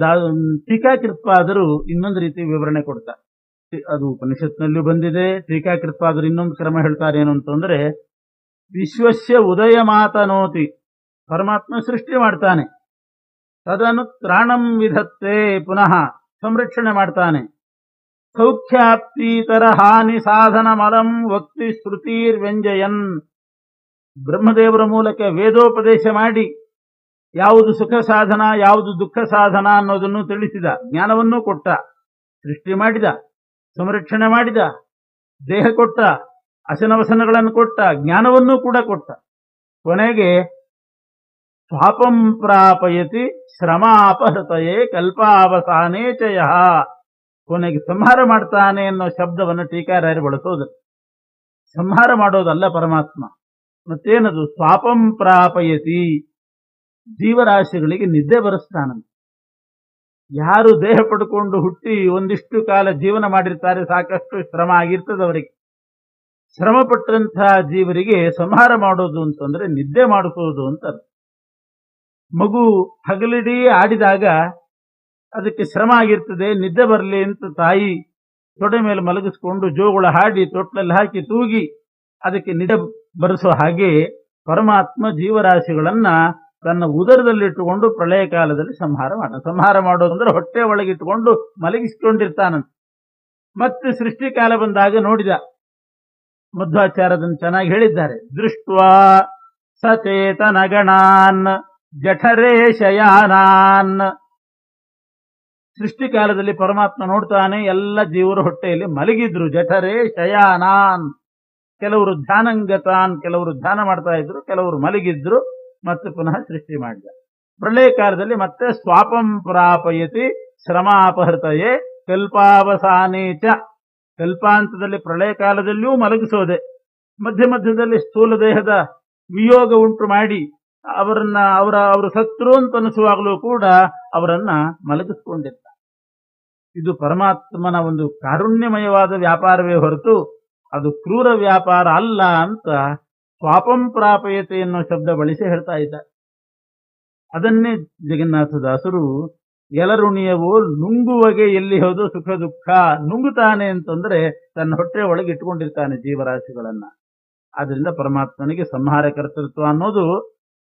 [SPEAKER 1] ಟೀಕಾಕೃತ್ಪಾದರು ಇನ್ನೊಂದು ರೀತಿ ವಿವರಣೆ ಕೊಡ್ತಾರೆ. ಅದು ಉಪನಿಷತ್ನಲ್ಲೂ ಬಂದಿದೆ. ಟೀಕಾಕೃತ್ಪಾದರು ಇನ್ನೊಂದು ಕ್ರಮ ಹೇಳ್ತಾರೆ. ಏನು ಅಂತಂದ್ರೆ, ವಿಶ್ವಸ್ಯ ಉದಯ ಮಾತನೋತಿ, ಪರಮಾತ್ಮ ಸೃಷ್ಟಿ ಮಾಡ್ತಾನೆ, ತದನು ತ್ರಾಣಂ ವಿಧತ್ತೆ, ಪುನಃ ಸಂರಕ್ಷಣೆ ಮಾಡ್ತಾನೆ. ಸೌಖ್ಯಾಪ್ತೀತರ ಹಾನಿ ಸಾಧನ ಮಲಂ ವಕ್ತಿ ಶ್ರುತಿರ್ ವ್ಯಂಜಯನ್, ಬ್ರಹ್ಮದೇವರ ಮೂಲಕ ವೇದೋಪದೇಶ ಮಾಡಿ ಯಾವುದು ಸುಖ ಸಾಧನ ಯಾವುದು ದುಃಖ ಸಾಧನ ಅನ್ನೋದನ್ನು ತಿಳಿಸಿದ, ಜ್ಞಾನವನ್ನೂ ಕೊಟ್ಟ, ಸೃಷ್ಟಿ ಮಾಡಿದ, ಸಂರಕ್ಷಣೆ ಮಾಡಿದ, ದೇಹ ಕೊಟ್ಟ, ಅಸನವಸನಗಳನ್ನು ಕೊಟ್ಟ, ಜ್ಞಾನವನ್ನೂ ಕೂಡ ಕೊಟ್ಟ. ಕೊನೆಗೆ ಸ್ವಾಪಂ ಪ್ರಾಪಯತಿ ಶ್ರಮಾಪಹೃತಯೇ ಕಲ್ಪಾವಸಾನೇ ಚಯ, ಕೊನೆಗೆ ಸಂಹಾರ ಮಾಡ್ತಾನೆ ಅನ್ನೋ ಶಬ್ದವನ್ನು ಟೀಕಾರಾಯರು ಬಳಸೋದು. ಸಂಹಾರ ಮಾಡೋದಲ್ಲ ಪರಮಾತ್ಮ, ಮತ್ತೇನದು? ಸ್ವಾಪಂ ಪ್ರಾಪಯತಿ, ಜೀವರಾಶಿಗಳಿಗೆ ನಿದ್ದೆ ಬರೆಸ್ತಾನಂತೆ. ಯಾರು ದೇಹ ಪಡ್ಕೊಂಡು ಹುಟ್ಟಿ ಒಂದಿಷ್ಟು ಕಾಲ ಜೀವನ ಮಾಡಿರ್ತಾರೆ, ಸಾಕಷ್ಟು ಶ್ರಮ ಆಗಿರ್ತದೆ ಅವರಿಗೆ. ಶ್ರಮ ಪಟ್ಟಂತಹ ಜೀವರಿಗೆ ಸಂಹಾರ ಮಾಡೋದು ಅಂತಂದ್ರೆ ನಿದ್ದೆ ಮಾಡಿಸೋದು ಅಂತ. ಮಗು ಹಗಲಿಡೀ ಆಡಿದಾಗ ಅದಕ್ಕೆ ಶ್ರಮ ಆಗಿರ್ತದೆ, ನಿದ್ದೆ ಬರಲಿ ಅಂತ ತಾಯಿ ತೊಡೆ ಮೇಲೆ ಮಲಗಿಸ್ಕೊಂಡು ಜೋಗುಳ ಹಾಡಿ ತೊಟ್ಲಲ್ಲಿ ಹಾಕಿ ತೂಗಿ ಅದಕ್ಕೆ ನಿದ್ದೆ ಬರೆಸೋ ಹಾಗೆ ಪರಮಾತ್ಮ ಜೀವರಾಶಿಗಳನ್ನ ತನ್ನ ಉದರದಲ್ಲಿಟ್ಟುಕೊಂಡು ಪ್ರಳಯ ಕಾಲದಲ್ಲಿ ಸಂಹಾರ ಮಾಡೋದು ಅಂದ್ರೆ ಹೊಟ್ಟೆ ಒಳಗಿಟ್ಟುಕೊಂಡು ಮಲಗಿಸಿಕೊಂಡಿರ್ತಾನಂತ. ಮತ್ತೆ ಸೃಷ್ಟಿ ಕಾಲ ಬಂದಾಗ ನೋಡಿದ. ಮಧ್ವಾಚಾರ್ಯದನ್ನು ಚೆನ್ನಾಗಿ ಹೇಳಿದ್ದಾರೆ. ದೃಷ್ಟ್ವಾ ಸಚೇತನ ಗಣಾನ್ ಜಠರೇ ಶಯಾನಾನ್. ಸೃಷ್ಟಿ ಕಾಲದಲ್ಲಿ ಪರಮಾತ್ಮ ನೋಡ್ತಾನೆ, ಎಲ್ಲ ಜೀವರ ಹೊಟ್ಟೆಯಲ್ಲಿ ಮಲಗಿದ್ರು. ಜಠರೇ ಶಯಾನಾನ್, ಕೆಲವರು ಧ್ಯಾನಂಗತಾನ್, ಕೆಲವರು ಧ್ಯಾನ ಮಾಡ್ತಾ ಇದ್ರು, ಕೆಲವರು ಮಲಗಿದ್ರು. ಮತ್ತೆ ಪುನಃ ಸೃಷ್ಟಿ ಮಾಡಿದ. ಪ್ರಳಯ ಕಾಲದಲ್ಲಿ ಮತ್ತೆ ಸ್ವಾಪಂ ಪ್ರಾಪಯತಿ ಶ್ರಮಾಪಹೃತಯೇ ಕಲ್ಪಾವಸಾನೇಚ, ಕಲ್ಪಾಂತದಲ್ಲಿ ಪ್ರಳಯ ಕಾಲದಲ್ಲಿಯೂ ಮಲಗಿಸೋದೆ, ಮಧ್ಯ ಮಧ್ಯದಲ್ಲಿ ಸ್ಥೂಲ ದೇಹದ ವಿಯೋಗ ಉಂಟು ಮಾಡಿ ಅವರು ಸತ್ರು ಅಂತ ಅನಿಸುವಾಗಲೂ ಕೂಡ ಅವರನ್ನ ಮಲಗಿಸ್ಕೊಂಡಿದ್ದ. ಇದು ಪರಮಾತ್ಮನ ಒಂದು ಕಾರುಣ್ಯಮಯವಾದ ವ್ಯಾಪಾರವೇ ಹೊರತು ಅದು ಕ್ರೂರ ವ್ಯಾಪಾರ ಅಲ್ಲ ಅಂತ ಸ್ವಾಪಂ ಪ್ರಾಪಯತೆ ಎನ್ನುವ ಶಬ್ದ ಬಳಸಿ ಹೇಳ್ತಾ ಇದ್ದ. ಅದನ್ನೇ ಜಗನ್ನಾಥದಾಸರು ಎಲರುಣಿಯವೋ ನುಂಗುವಗೆ ಎಲ್ಲಿ ಹೋದು ಸುಖ ದುಃಖ, ನುಂಗುತ್ತಾನೆ ಅಂತಂದ್ರೆ ತನ್ನ ಹೊಟ್ಟೆ ಒಳಗೆ ಇಟ್ಕೊಂಡಿರ್ತಾನೆ ಜೀವರಾಶಿಗಳನ್ನ. ಆದ್ರಿಂದ ಪರಮಾತ್ಮನಿಗೆ ಸಂಹಾರ ಕರ್ತೃತ್ವ ಅನ್ನೋದು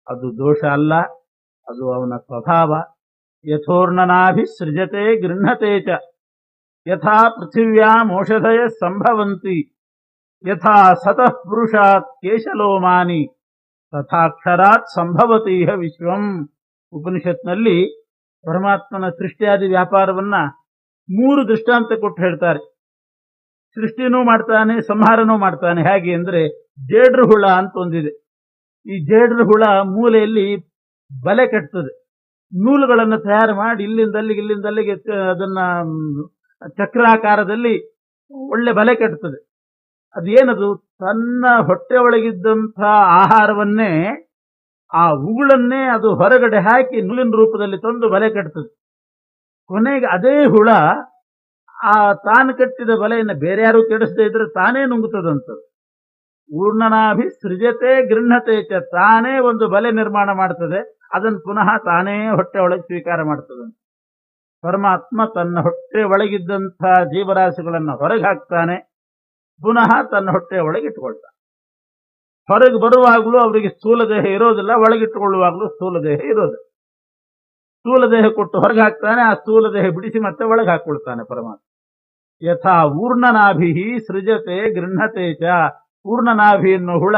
[SPEAKER 1] ಅದು ದೋಷ ಅಲ್ಲ, ಅದು ಅವನ ಸ್ವಭಾವ. ಯಥೋರ್ಣನಾಭಿ ಸೃಜತೆ ಗೃಹತೆ ಚ, ಯಥಾ ಪೃಥಿವ್ಯಾಮೋಷಧಯ ಸಂಭವಂತಿ, ಯಥಾ ಸತಃ ಪುರುಷಾತ್ ಕೇಶಲೋಮಾನಿ, ತಥಾಕ್ಷರಾತ್ ಸಂಭವತೀಹ ವಿಶ್ವಂ. ಉಪನಿಷತ್ನಲ್ಲಿ ಪರಮಾತ್ಮನ ಸೃಷ್ಟಿಯಾದಿ ವ್ಯಾಪಾರವನ್ನ 3 ದೃಷ್ಟಾಂತ ಕೊಟ್ಟು ಹೇಳ್ತಾರೆ. ಸೃಷ್ಟಿನೂ ಮಾಡ್ತಾನೆ, ಸಂಹಾರನೂ ಮಾಡ್ತಾನೆ. ಹೇಗೆ ಅಂದ್ರೆ ಜೇಡ್ರ ಹುಳ ಅಂತ ಒಂದಿದೆ. ಈ ಜೇಡ್ರ ಹುಳ ಮೂಲೆಯಲ್ಲಿ ಬಲೆ ಕಟ್ತದೆ. ನೂಲುಗಳನ್ನು ತಯಾರು ಮಾಡಿ ಇಲ್ಲಿಂದಲ್ಲಿಗೆ ಅದನ್ನ ಚಕ್ರಾಕಾರದಲ್ಲಿ ಒಳ್ಳೆ ಬಲೆ ಕಟ್ತದೆ. ಅದೇನದು, ತನ್ನ ಹೊಟ್ಟೆ ಒಳಗಿದ್ದಂಥ ಆಹಾರವನ್ನೇ, ಆ ಉಗುಳನ್ನೇ ಅದು ಹೊರಗಡೆ ಹಾಕಿ ನೂಲಿನ ರೂಪದಲ್ಲಿ ತಂದು ಬಲೆ ಕಟ್ತದೆ. ಕೊನೆಗೆ ಅದೇ ಹುಳ ಆ ತಾನು ಕಟ್ಟಿದ ಬಲೆಯನ್ನು ಬೇರೆ ಯಾರು ಕೆಡಿಸದೇ ಇದ್ರೆ ತಾನೇ ನುಂಗುತ್ತದಂಥದ್ದು. ಊರ್ಣನಾಭಿ ಸೃಜತೆ ಗೃಹತೆ ಚ, ತಾನೇ ಒಂದು ಬಲೆ ನಿರ್ಮಾಣ ಮಾಡ್ತದೆ, ಅದನ್ನು ಪುನಃ ತಾನೇ ಹೊಟ್ಟೆ ಒಳಗೆ ಸ್ವೀಕಾರ ಮಾಡ್ತದಂತೆ. ಪರಮಾತ್ಮ ತನ್ನ ಹೊಟ್ಟೆ ಒಳಗಿದ್ದಂಥ ಜೀವರಾಶಿಗಳನ್ನು ಹೊರಗೆ ಹಾಕ್ತಾನೆ, ಪುನಃ ತನ್ನ ಹೊಟ್ಟೆ ಒಳಗೆ ಇಟ್ಟುಕೊಳ್ತಾನೆ. ಹೊರಗೆ ಬರುವಾಗಲೂ ಅವರಿಗೆ ಸ್ಥೂಲ ದೇಹ ಇರೋದಿಲ್ಲ, ಒಳಗಿಟ್ಟುಕೊಳ್ಳುವಾಗಲೂ ಸ್ಥೂಲ ದೇಹ ಇರೋದಿಲ್ಲ. ಸ್ಥೂಲ ದೇಹ ಕೊಟ್ಟು ಹೊರಗೆ ಹಾಕ್ತಾನೆ, ಆ ಸ್ಥೂಲ ದೇಹ ಬಿಡಿಸಿ ಮತ್ತೆ ಒಳಗೆ ಹಾಕೊಳ್ತಾನೆ ಪರಮಾತ್ಮ. ಯಥಾ ಊರ್ಣನಾಭಿ ಸೃಜತೆ ಗೃಹತೆ ಚ, ಊರ್ಣನಾಭಿ ಎನ್ನುವ ಹುಳ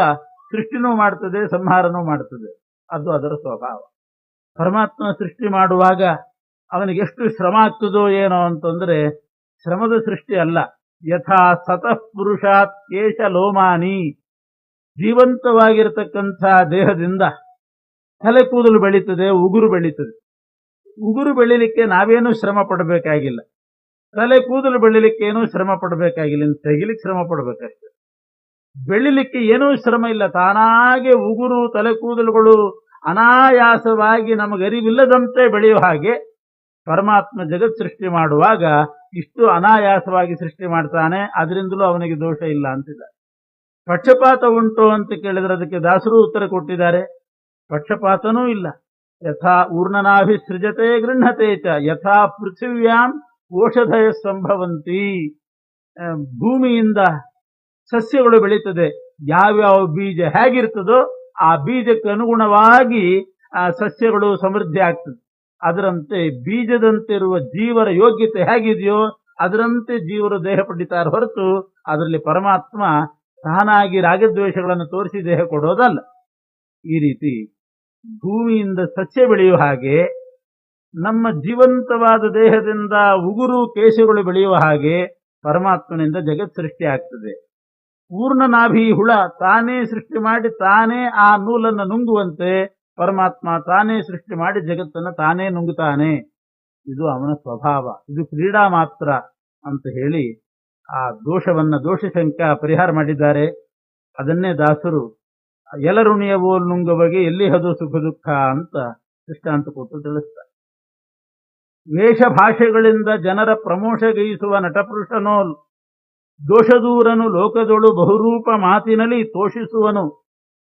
[SPEAKER 1] ಸೃಷ್ಟಿನೂ ಮಾಡ್ತದೆ, ಸಂಹಾರನೂ ಮಾಡ್ತದೆ. ಅದು ಅದರ ಸ್ವಭಾವ. ಪರಮಾತ್ಮ ಸೃಷ್ಟಿ ಮಾಡುವಾಗ ಅವನಿಗೆ ಎಷ್ಟು ಶ್ರಮ ಆಗ್ತದೋ ಏನೋ ಅಂತಂದ್ರೆ, ಶ್ರಮದ ಸೃಷ್ಟಿ ಅಲ್ಲ. ಯಥಾ ಸತಃ ಪುರುಷಾತ್ ಕೇಶ ಲೋಮಾನಿ, ಜೀವಂತವಾಗಿರತಕ್ಕಂಥ ದೇಹದಿಂದ ತಲೆ ಕೂದಲು ಬೆಳೀತದೆ, ಉಗುರು ಬೆಳೀತದೆ. ಉಗುರು ಬೆಳಿಲಿಕ್ಕೆ ನಾವೇನು ಶ್ರಮ ಪಡಬೇಕಾಗಿಲ್ಲ, ತಲೆ ಕೂದಲು ಬೆಳಿಲಿಕ್ಕೆ ಏನೂ ಶ್ರಮ ಪಡಬೇಕಾಗಿಲ್ಲ, ತೆಗಿಲಿಕ್ಕೆ ಶ್ರಮ ಪಡಬೇಕಷ್ಟೆ. ಬೆಳಿಲಿಕ್ಕೆ ಏನೂ ಶ್ರಮ ಇಲ್ಲ, ತಾನಾಗೆ ಉಗುರು ತಲೆ ಕೂದಲುಗಳು ಅನಾಯಾಸವಾಗಿ ನಮಗರಿವಿಲ್ಲದಂತೆ ಬೆಳೆಯುವ ಹಾಗೆ ಪರಮಾತ್ಮ ಜಗತ್ ಸೃಷ್ಟಿ ಮಾಡುವಾಗ ಇಷ್ಟು ಅನಾಯಾಸವಾಗಿ ಸೃಷ್ಟಿ ಮಾಡ್ತಾನೆ. ಅದರಿಂದಲೂ ಅವನಿಗೆ ದೋಷ ಇಲ್ಲ ಅಂತಿಲ್ಲ. ಪಕ್ಷಪಾತ ಉಂಟು ಅಂತ ಕೇಳಿದ್ರೆ ಅದಕ್ಕೆ ದಾಸರು ಉತ್ತರ ಕೊಟ್ಟಿದ್ದಾರೆ, ಪಕ್ಷಪಾತನೂ ಇಲ್ಲ. ಯಥಾ ಊರ್ಣನಾಭಿ ಸೃಜತೆ ಗೃಹತೆ ಚ, ಯಥಾ ಪೃಥಿವ್ಯಾಂ ಓಷಧಯ ಸಂಭವಂತಿ, ಭೂಮಿಯಿಂದ ಸಸ್ಯಗಳು ಬೆಳೀತದೆ. ಯಾವ್ಯಾವ ಬೀಜ ಹೇಗಿರ್ತದೋ ಆ ಬೀಜಕ್ಕೆ ಅನುಗುಣವಾಗಿ ಆ ಸಸ್ಯಗಳು ಸಮೃದ್ಧಿ ಆಗ್ತದೆ. ಅದರಂತೆ ಬೀಜದಂತಿರುವ ಜೀವರ ಯೋಗ್ಯತೆ ಹೇಗಿದೆಯೋ ಅದರಂತೆ ಜೀವರು ದೇಹ ಪಡಿತಾರೆ ಹೊರತು ಅದರಲ್ಲಿ ಪರಮಾತ್ಮ ತಾನಾಗಿ ರಾಗದ್ವೇಷಗಳನ್ನು ತೋರಿಸಿ ದೇಹ ಕೊಡೋದಲ್ಲ. ಈ ರೀತಿ ಭೂಮಿಯಿಂದ ಸಸ್ಯ ಬೆಳೆಯುವ ಹಾಗೆ ನಮ್ಮ ಜೀವಂತವಾದ ದೇಹದಿಂದ ಉಗುರು ಕೇಶಗಳು ಬೆಳೆಯುವ ಹಾಗೆ ಪರಮಾತ್ಮನಿಂದ ಜಗತ್ ಸೃಷ್ಟಿ ಆಗ್ತದೆ. ಪೂರ್ಣನಾಭಿ ಹುಳ ತಾನೇ ಸೃಷ್ಟಿ ಮಾಡಿ ತಾನೇ ಆ ನೂಲನ್ನು ನುಂಗುವಂತೆ ಪರಮಾತ್ಮ ತಾನೇ ಸೃಷ್ಟಿ ಮಾಡಿ ಜಗತ್ತನ್ನು ತಾನೇ ನುಂಗುತ್ತಾನೆ. ಇದು ಅವನ ಸ್ವಭಾವ, ಇದು ಕ್ರೀಡಾ ಮಾತ್ರ ಅಂತ ಹೇಳಿ ಆ ದೋಷಶಂಕ ಪರಿಹಾರ ಮಾಡಿದ್ದಾರೆ. ಅದನ್ನೇ ದಾಸರು ಎಲರುಣಿಯವೋಲ್ ನುಂಗುವಗೆ ಎಲ್ಲಿ ಹದು ಸುಖ ದುಃಖ ಅಂತ ದೃಷ್ಟಾಂತ ಕೊಟ್ಟು ತಿಳಿಸ್ತಾರೆ. ವೇಷ ಭಾಷೆಗಳಿಂದ ಜನರ ಪ್ರಮೋಷಗೈಸುವ ನಟಪುರುಷನೋಲ್, ದೋಷದೂರನು ಲೋಕದೊಳು ಬಹುರೂಪ ಮಾತಿನಲ್ಲಿ ತೋಷಿಸುವನು,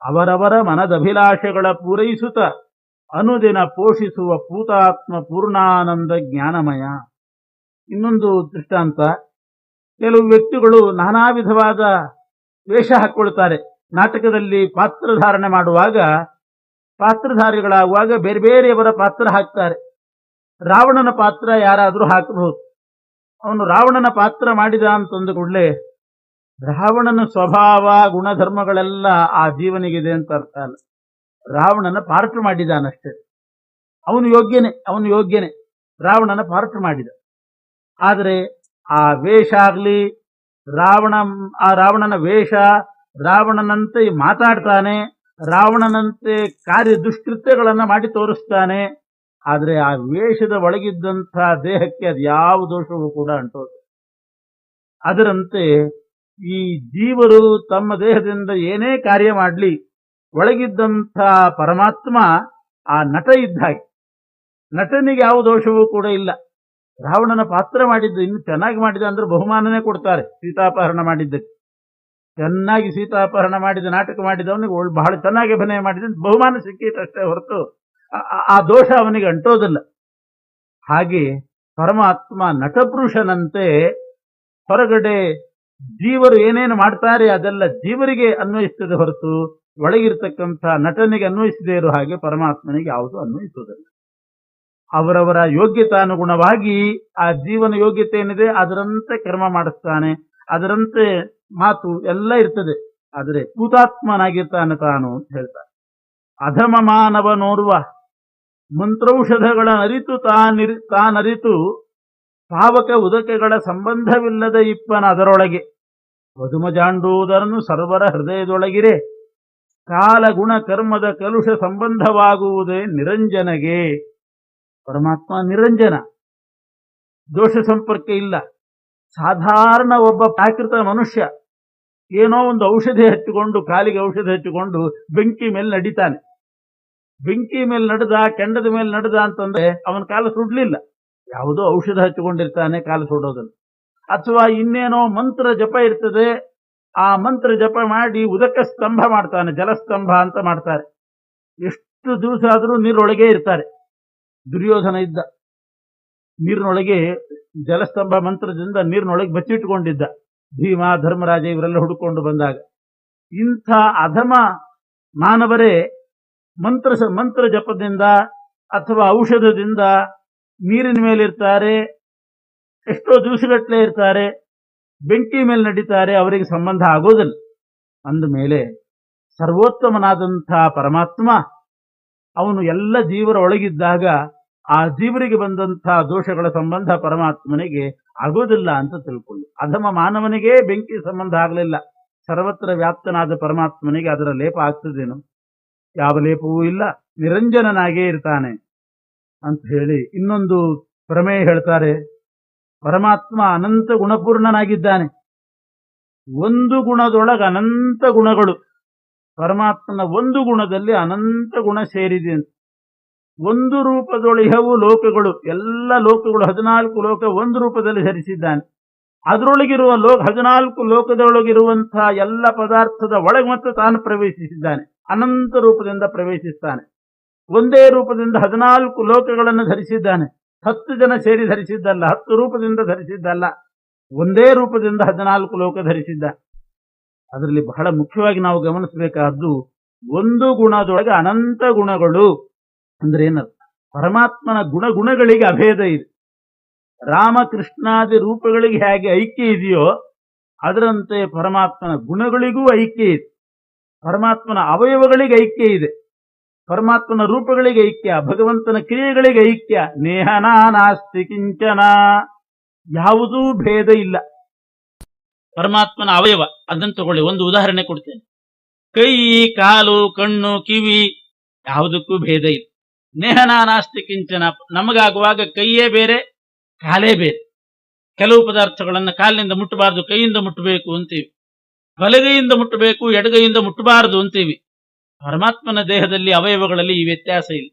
[SPEAKER 1] ಅವರವರ ಮನದಭಿಲಾಷೆಗಳ ಪೂರೈಸುತ್ತ ಅನುದಿನ ಪೋಷಿಸುವ ಪೂತಾತ್ಮ ಪೂರ್ಣಾನಂದ ಜ್ಞಾನಮಯ. ಇನ್ನೊಂದು ದೃಷ್ಟಾಂತ, ಕೆಲವು ವ್ಯಕ್ತಿಗಳು ನಾನಾ ವಿಧವಾದ ವೇಷ ಹಾಕ್ಕೊಳ್ತಾರೆ. ನಾಟಕದಲ್ಲಿ ಪಾತ್ರಧಾರಣೆ ಮಾಡುವಾಗ ಪಾತ್ರಧಾರಿಗಳಾಗುವಾಗ ಬೇರೆ ಬೇರೆಯವರ ಪಾತ್ರ ಹಾಕ್ತಾರೆ. ರಾವಣನ ಪಾತ್ರ ಯಾರಾದರೂ ಹಾಕಬಹುದು. ಅವನು ರಾವಣನ ಪಾತ್ರ ಮಾಡಿದ ಅಂತಂದು ಕೂಡಲೇ ರಾವಣನ ಸ್ವಭಾವ ಗುಣಧರ್ಮಗಳೆಲ್ಲ ಆ ಜೀವನಿಗಿದೆ ಅಂತ ಅರ್ಥ ಅಲ್ಲ. ರಾವಣನ ಪಾತ್ರ ಮಾಡಿದಾನಷ್ಟೇ, ಅವನು ಯೋಗ್ಯನೇ, ರಾವಣನ ಪಾತ್ರ ಮಾಡಿದ. ಆದರೆ ಆ ವೇಷ ಆಗಲಿ, ರಾವಣನ ವೇಷ, ರಾವಣನಂತೆ ಮಾತಾಡ್ತಾನೆ, ರಾವಣನಂತೆ ಕಾರ್ಯ ದುಷ್ಕೃತ್ಯಗಳನ್ನು ಮಾಡಿ ತೋರಿಸ್ತಾನೆ. ಆದರೆ ಆ ವೇಷದ ಒಳಗಿದ್ದಂಥ ದೇಹಕ್ಕೆ ಅದು ಯಾವ ದೋಷವೂ ಕೂಡ ಅಂಟೋದು. ಅದರಂತೆ ಈ ಜೀವರು ತಮ್ಮ ದೇಹದಿಂದ ಏನೇ ಕಾರ್ಯ ಮಾಡಲಿ, ಒಳಗಿದ್ದಂಥ ಪರಮಾತ್ಮ ಆ ನಟ ಇದ್ದ ಹಾಗೆ, ನಟನಿಗೆ ಯಾವ ದೋಷವೂ ಕೂಡ ಇಲ್ಲ. ರಾವಣನ ಪಾತ್ರ ಮಾಡಿದ್ದು ಇನ್ನು ಚೆನ್ನಾಗಿ ಮಾಡಿದ ಅಂದ್ರೆ ಬಹುಮಾನನೇ ಕೊಡ್ತಾರೆ. ಸೀತಾಪಹರಣ ಮಾಡಿದ್ದಕ್ಕೆ ಚೆನ್ನಾಗಿ ಸೀತಾಪಹರಣ ಮಾಡಿದ ನಾಟಕ ಮಾಡಿದವನಿಗೆ ಬಹಳ ಚೆನ್ನಾಗಿ ಅಭಿನಯ ಮಾಡಿದ ಬಹುಮಾನ ಸಿಕ್ಕಿತಷ್ಟೇ ಹೊರತು ಆ ದೋಷ ಅವನಿಗೆ ಅಂಟೋದಿಲ್ಲ. ಹಾಗೆ ಪರಮಾತ್ಮ ನಟಪುರುಷನಂತೆ ಹೊರಗಡೆ ಜೀವರು ಏನೇನು ಮಾಡ್ತಾರೆ ಅದೆಲ್ಲ ಜೀವರಿಗೆ ಅನ್ವಯಿಸ್ತದೆ ಹೊರತು ಒಳಗಿರ್ತಕ್ಕಂಥ ನಟನಿಗೆ ಅನ್ವಯಿಸದೇ ಇರೋ ಹಾಗೆ ಪರಮಾತ್ಮನಿಗೆ ಯಾವುದು ಅನ್ವಯಿಸುವುದಿಲ್ಲ. ಅವರವರ ಯೋಗ್ಯತಾನುಗುಣವಾಗಿ ಆ ಜೀವನ ಯೋಗ್ಯತೆ ಏನಿದೆ ಅದರಂತೆ ಕರ್ಮ ಮಾಡಿಸ್ತಾನೆ, ಅದರಂತೆ ಮಾತು ಎಲ್ಲ ಇರ್ತದೆ. ಆದರೆ ಭೂತಾತ್ಮನಾಗಿರ್ತಾನೆ ತಾನು ಅಂತ ಹೇಳ್ತಾನೆ. ಅಧಮ ಮಾನವನೋರ್ವ ಮಂತ್ರೌಷಧಗಳ ಅರಿತು ತಾನರಿತು ಪಾವಕ ಉದಕಗಳ ಸಂಬಂಧವಿಲ್ಲದ ಇಪ್ಪನ ಅದರೊಳಗೆ ವಧುಮಜಾಂಡೂದರನು ಸರ್ವರ ಹೃದಯದೊಳಗಿರೆ ಕಾಲ ಗುಣ ಕರ್ಮದ ಕಲುಷ ಸಂಬಂಧವಾಗುವುದೇ ನಿರಂಜನಗೆ. ಪರಮಾತ್ಮ ನಿರಂಜನ, ದೋಷ ಸಂಪರ್ಕ ಇಲ್ಲ. ಸಾಧಾರಣ ಒಬ್ಬ ಪ್ರಾಕೃತ ಮನುಷ್ಯ ಏನೋ ಒಂದು ಔಷಧಿ ಹಚ್ಚಿಕೊಂಡು, ಕಾಲಿಗೆ ಔಷಧಿ ಹಚ್ಚಿಕೊಂಡು ಬೆಂಕಿ ಮೇಲೆ ನಡಿತಾನೆ. ಬೆಂಕಿ ಮೇಲೆ ನಡೆದ, ಕೆಂಡದ ಮೇಲೆ ನಡೆದ ಅಂತಂದ್ರೆ ಅವನ ಕಾಲ ಸುಡ್ಲಿಲ್ಲ, ಯಾವುದೋ ಔಷಧ ಹಚ್ಚಿಕೊಂಡಿರ್ತಾನೆ ಕಾಲು ಸುಡೋದನ್ನು. ಅಥವಾ ಇನ್ನೇನೋ ಮಂತ್ರ ಜಪ ಇರ್ತದೆ, ಆ ಮಂತ್ರ ಜಪ ಮಾಡಿ ಉದಕ ಸ್ತಂಭ ಮಾಡ್ತಾನೆ, ಜಲಸ್ತಂಭ ಅಂತ ಮಾಡ್ತಾರೆ. ಎಷ್ಟು ದಿವಸ ಆದರೂ ನೀರೊಳಗೆ ಇರ್ತಾರೆ. ದುರ್ಯೋಧನ ಇದ್ದ, ನೀರಿನೊಳಗೆ ಜಲಸ್ತಂಭ ಮಂತ್ರದಿಂದ ನೀರಿನೊಳಗೆ ಬಚ್ಚಿಟ್ಟುಕೊಂಡಿದ್ದ. ಭೀಮ, ಧರ್ಮರಾಜ ಇವರೆಲ್ಲ ಹುಡುಕೊಂಡು ಬಂದಾಗ ಇಂಥ ಅಧಮ ಮಾನವರೇ ಮಂತ್ರ ಜಪದಿಂದ ಅಥವಾ ಔಷಧದಿಂದ ನೀರಿನ ಮೇಲೆ ಇರ್ತಾರೆ, ಎಷ್ಟೋ ದಿವಸಗಟ್ಟಲೆ ಇರ್ತಾರೆ, ಬೆಂಕಿ ಮೇಲೆ ನಡೀತಾರೆ, ಅವರಿಗೆ ಸಂಬಂಧ ಆಗೋದಿಲ್ಲ. ಅಂದ ಮೇಲೆ ಸರ್ವೋತ್ತಮನಾದಂಥ ಪರಮಾತ್ಮ ಅವನು ಎಲ್ಲ ಜೀವರ ಒಳಗಿದ್ದಾಗ ಆ ಜೀವರಿಗೆ ಬಂದಂಥ ದೋಷಗಳ ಸಂಬಂಧ ಪರಮಾತ್ಮನಿಗೆ ಆಗೋದಿಲ್ಲ ಅಂತ ತಿಳ್ಕೊಳ್ಳಿ. ಅಧಮ ಮಾನವನಿಗೆ ಬೆಂಕಿ ಸಂಬಂಧ ಆಗಲಿಲ್ಲ, ಸರ್ವತ್ರ ವ್ಯಾಪ್ತನಾದ ಪರಮಾತ್ಮನಿಗೆ ಅದರ ಲೇಪ ಆಗ್ತದೇನು? ಯಾವ ಲೇಪವೂ ಇಲ್ಲ, ನಿರಂಜನನಾಗೇ ಇರ್ತಾನೆ ಅಂತ ಹೇಳಿ ಇನ್ನೊಂದು ಪ್ರಮೇಯ ಹೇಳ್ತಾರೆ. ಪರಮಾತ್ಮ ಅನಂತ ಗುಣಪೂರ್ಣನಾಗಿದ್ದಾನೆ. ಒಂದು ಗುಣದೊಳಗೆ ಅನಂತ ಗುಣಗಳು. ಪರಮಾತ್ಮನ ಒಂದು ಗುಣದಲ್ಲಿ ಅನಂತ ಗುಣ ಸೇರಿದೆ ಅಂತ. ಒಂದು ರೂಪದೊಳಿಹವು ಲೋಕಗಳು, ಎಲ್ಲ ಲೋಕಗಳು 14 ಲೋಕ ಒಂದು ರೂಪದಲ್ಲಿ ಧರಿಸಿದ್ದಾನೆ. ಅದರೊಳಗಿರುವ 14 ಲೋಕದೊಳಗಿರುವಂತಹ ಎಲ್ಲ ಪದಾರ್ಥದ ಒಳಗೆ ಮತ್ತು ತಾನು ಪ್ರವೇಶಿಸಿದ್ದಾನೆ. ಅನಂತ ರೂಪದಿಂದ ಪ್ರವೇಶಿಸ್ತಾನೆ. ಒಂದೇ ರೂಪದಿಂದ 14 ಲೋಕಗಳನ್ನು ಧರಿಸಿದ್ದಾನೆ. 10 ಜನ ಸೇರಿ ಧರಿಸಿದ್ದಲ್ಲ, 10 ರೂಪದಿಂದ ಧರಿಸಿದ್ದಲ್ಲ, ಒಂದೇ ರೂಪದಿಂದ 14 ಲೋಕ ಧರಿಸಿದ್ದ. ಅದರಲ್ಲಿ ಬಹಳ ಮುಖ್ಯವಾಗಿ ನಾವು ಗಮನಿಸಬೇಕಾದ್ದು ಒಂದು ಗುಣದೊಳಗೆ ಅನಂತ ಗುಣಗಳು ಅಂದ್ರೆ ಏನರ್ಥ? ಪರಮಾತ್ಮನ ಗುಣಗಳಿಗೆ ಅಭೇದ ಇದೆ. ರಾಮಕೃಷ್ಣಾದಿ ರೂಪಗಳಿಗೆ ಹೇಗೆ ಐಕ್ಯ ಇದೆಯೋ ಅದರಂತೆ ಪರಮಾತ್ಮನ ಗುಣಗಳಿಗೂ ಐಕ್ಯ ಇದೆ. ಪರಮಾತ್ಮನ ಅವಯವಗಳಿಗೆ ಐಕ್ಯ ಇದೆ, ಪರಮಾತ್ಮನ ರೂಪಗಳಿಗೆ ಐಕ್ಯ, ಭಗವಂತನ ಕ್ರಿಯೆಗಳಿಗೆ ಐಕ್ಯ. ನೇಹನಾ ನಾಸ್ತಿ ಕಿಂಚನ, ಯಾವುದೂ ಭೇದ ಇಲ್ಲ. ಪರಮಾತ್ಮನ ಅವಯವ ಅದನ್ನು ತಗೊಳ್ಳಿ, ಒಂದು ಉದಾಹರಣೆ ಕೊಡ್ತೇನೆ. ಕೈ, ಕಾಲು, ಕಣ್ಣು, ಕಿವಿ ಯಾವುದಕ್ಕೂ ಭೇದ ಇಲ್ಲ. ನೇಹನಾ ನಾಸ್ತಿ ಕಿಂಚನ, ನಮಗಾಗುವಾಗ ಕೈಯೇ ಬೇರೆ, ಕಾಲೇ ಬೇರೆ. ಕೆಲವು ಪದಾರ್ಥಗಳನ್ನು ಕಾಲಿನಿಂದ ಮುಟ್ಟಬಾರದು, ಕೈಯಿಂದ ಮುಟ್ಟಬೇಕು ಅಂತೀವಿ. ಬಲಗೈಯಿಂದ ಮುಟ್ಟಬೇಕು, ಎಡಗೈಯಿಂದ ಮುಟ್ಟಬಾರದು ಅಂತೀವಿ. ಪರಮಾತ್ಮನ ದೇಹದಲ್ಲಿ ಅವಯವಗಳಲ್ಲಿ ಈ ವ್ಯತ್ಯಾಸ ಇಲ್ಲ,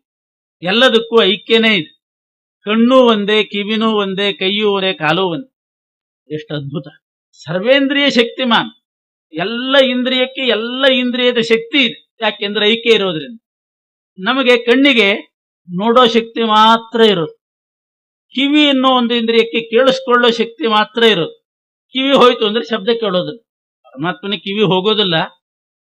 [SPEAKER 1] ಎಲ್ಲದಕ್ಕೂ ಐಕ್ಯನೇ ಇದೆ. ಕಣ್ಣೂ ಒಂದೇ, ಕಿವಿನೂ ಒಂದೇ, ಕೈಯೂ ಒಂದೇ, ಕಾಲೂ ಒಂದೇ. ಎಷ್ಟು ಅದ್ಭುತ! ಸರ್ವೇಂದ್ರಿಯ ಶಕ್ತಿಮಾನ್, ಎಲ್ಲ ಇಂದ್ರಿಯಕ್ಕೆ ಎಲ್ಲ ಇಂದ್ರಿಯದ ಶಕ್ತಿ ಇದೆ. ಯಾಕೆಂದ್ರೆ ಐಕ್ಯ ಇರೋದ್ರಿಂದ. ನಮಗೆ ಕಣ್ಣಿಗೆ ನೋಡೋ ಶಕ್ತಿ ಮಾತ್ರ ಇರೋದು, ಕಿವಿ ಅನ್ನೋ ಒಂದು ಇಂದ್ರಿಯಕ್ಕೆ ಕೇಳಿಸ್ಕೊಳ್ಳೋ ಶಕ್ತಿ ಮಾತ್ರ ಇರೋದು. ಕಿವಿ ಹೋಯ್ತು ಅಂದ್ರೆ ಶಬ್ದ ಕೇಳೋದಿಲ್ಲ. ಪರಮಾತ್ಮನಿಗೆ ಕಿವಿ ಹೋಗೋದಿಲ್ಲ,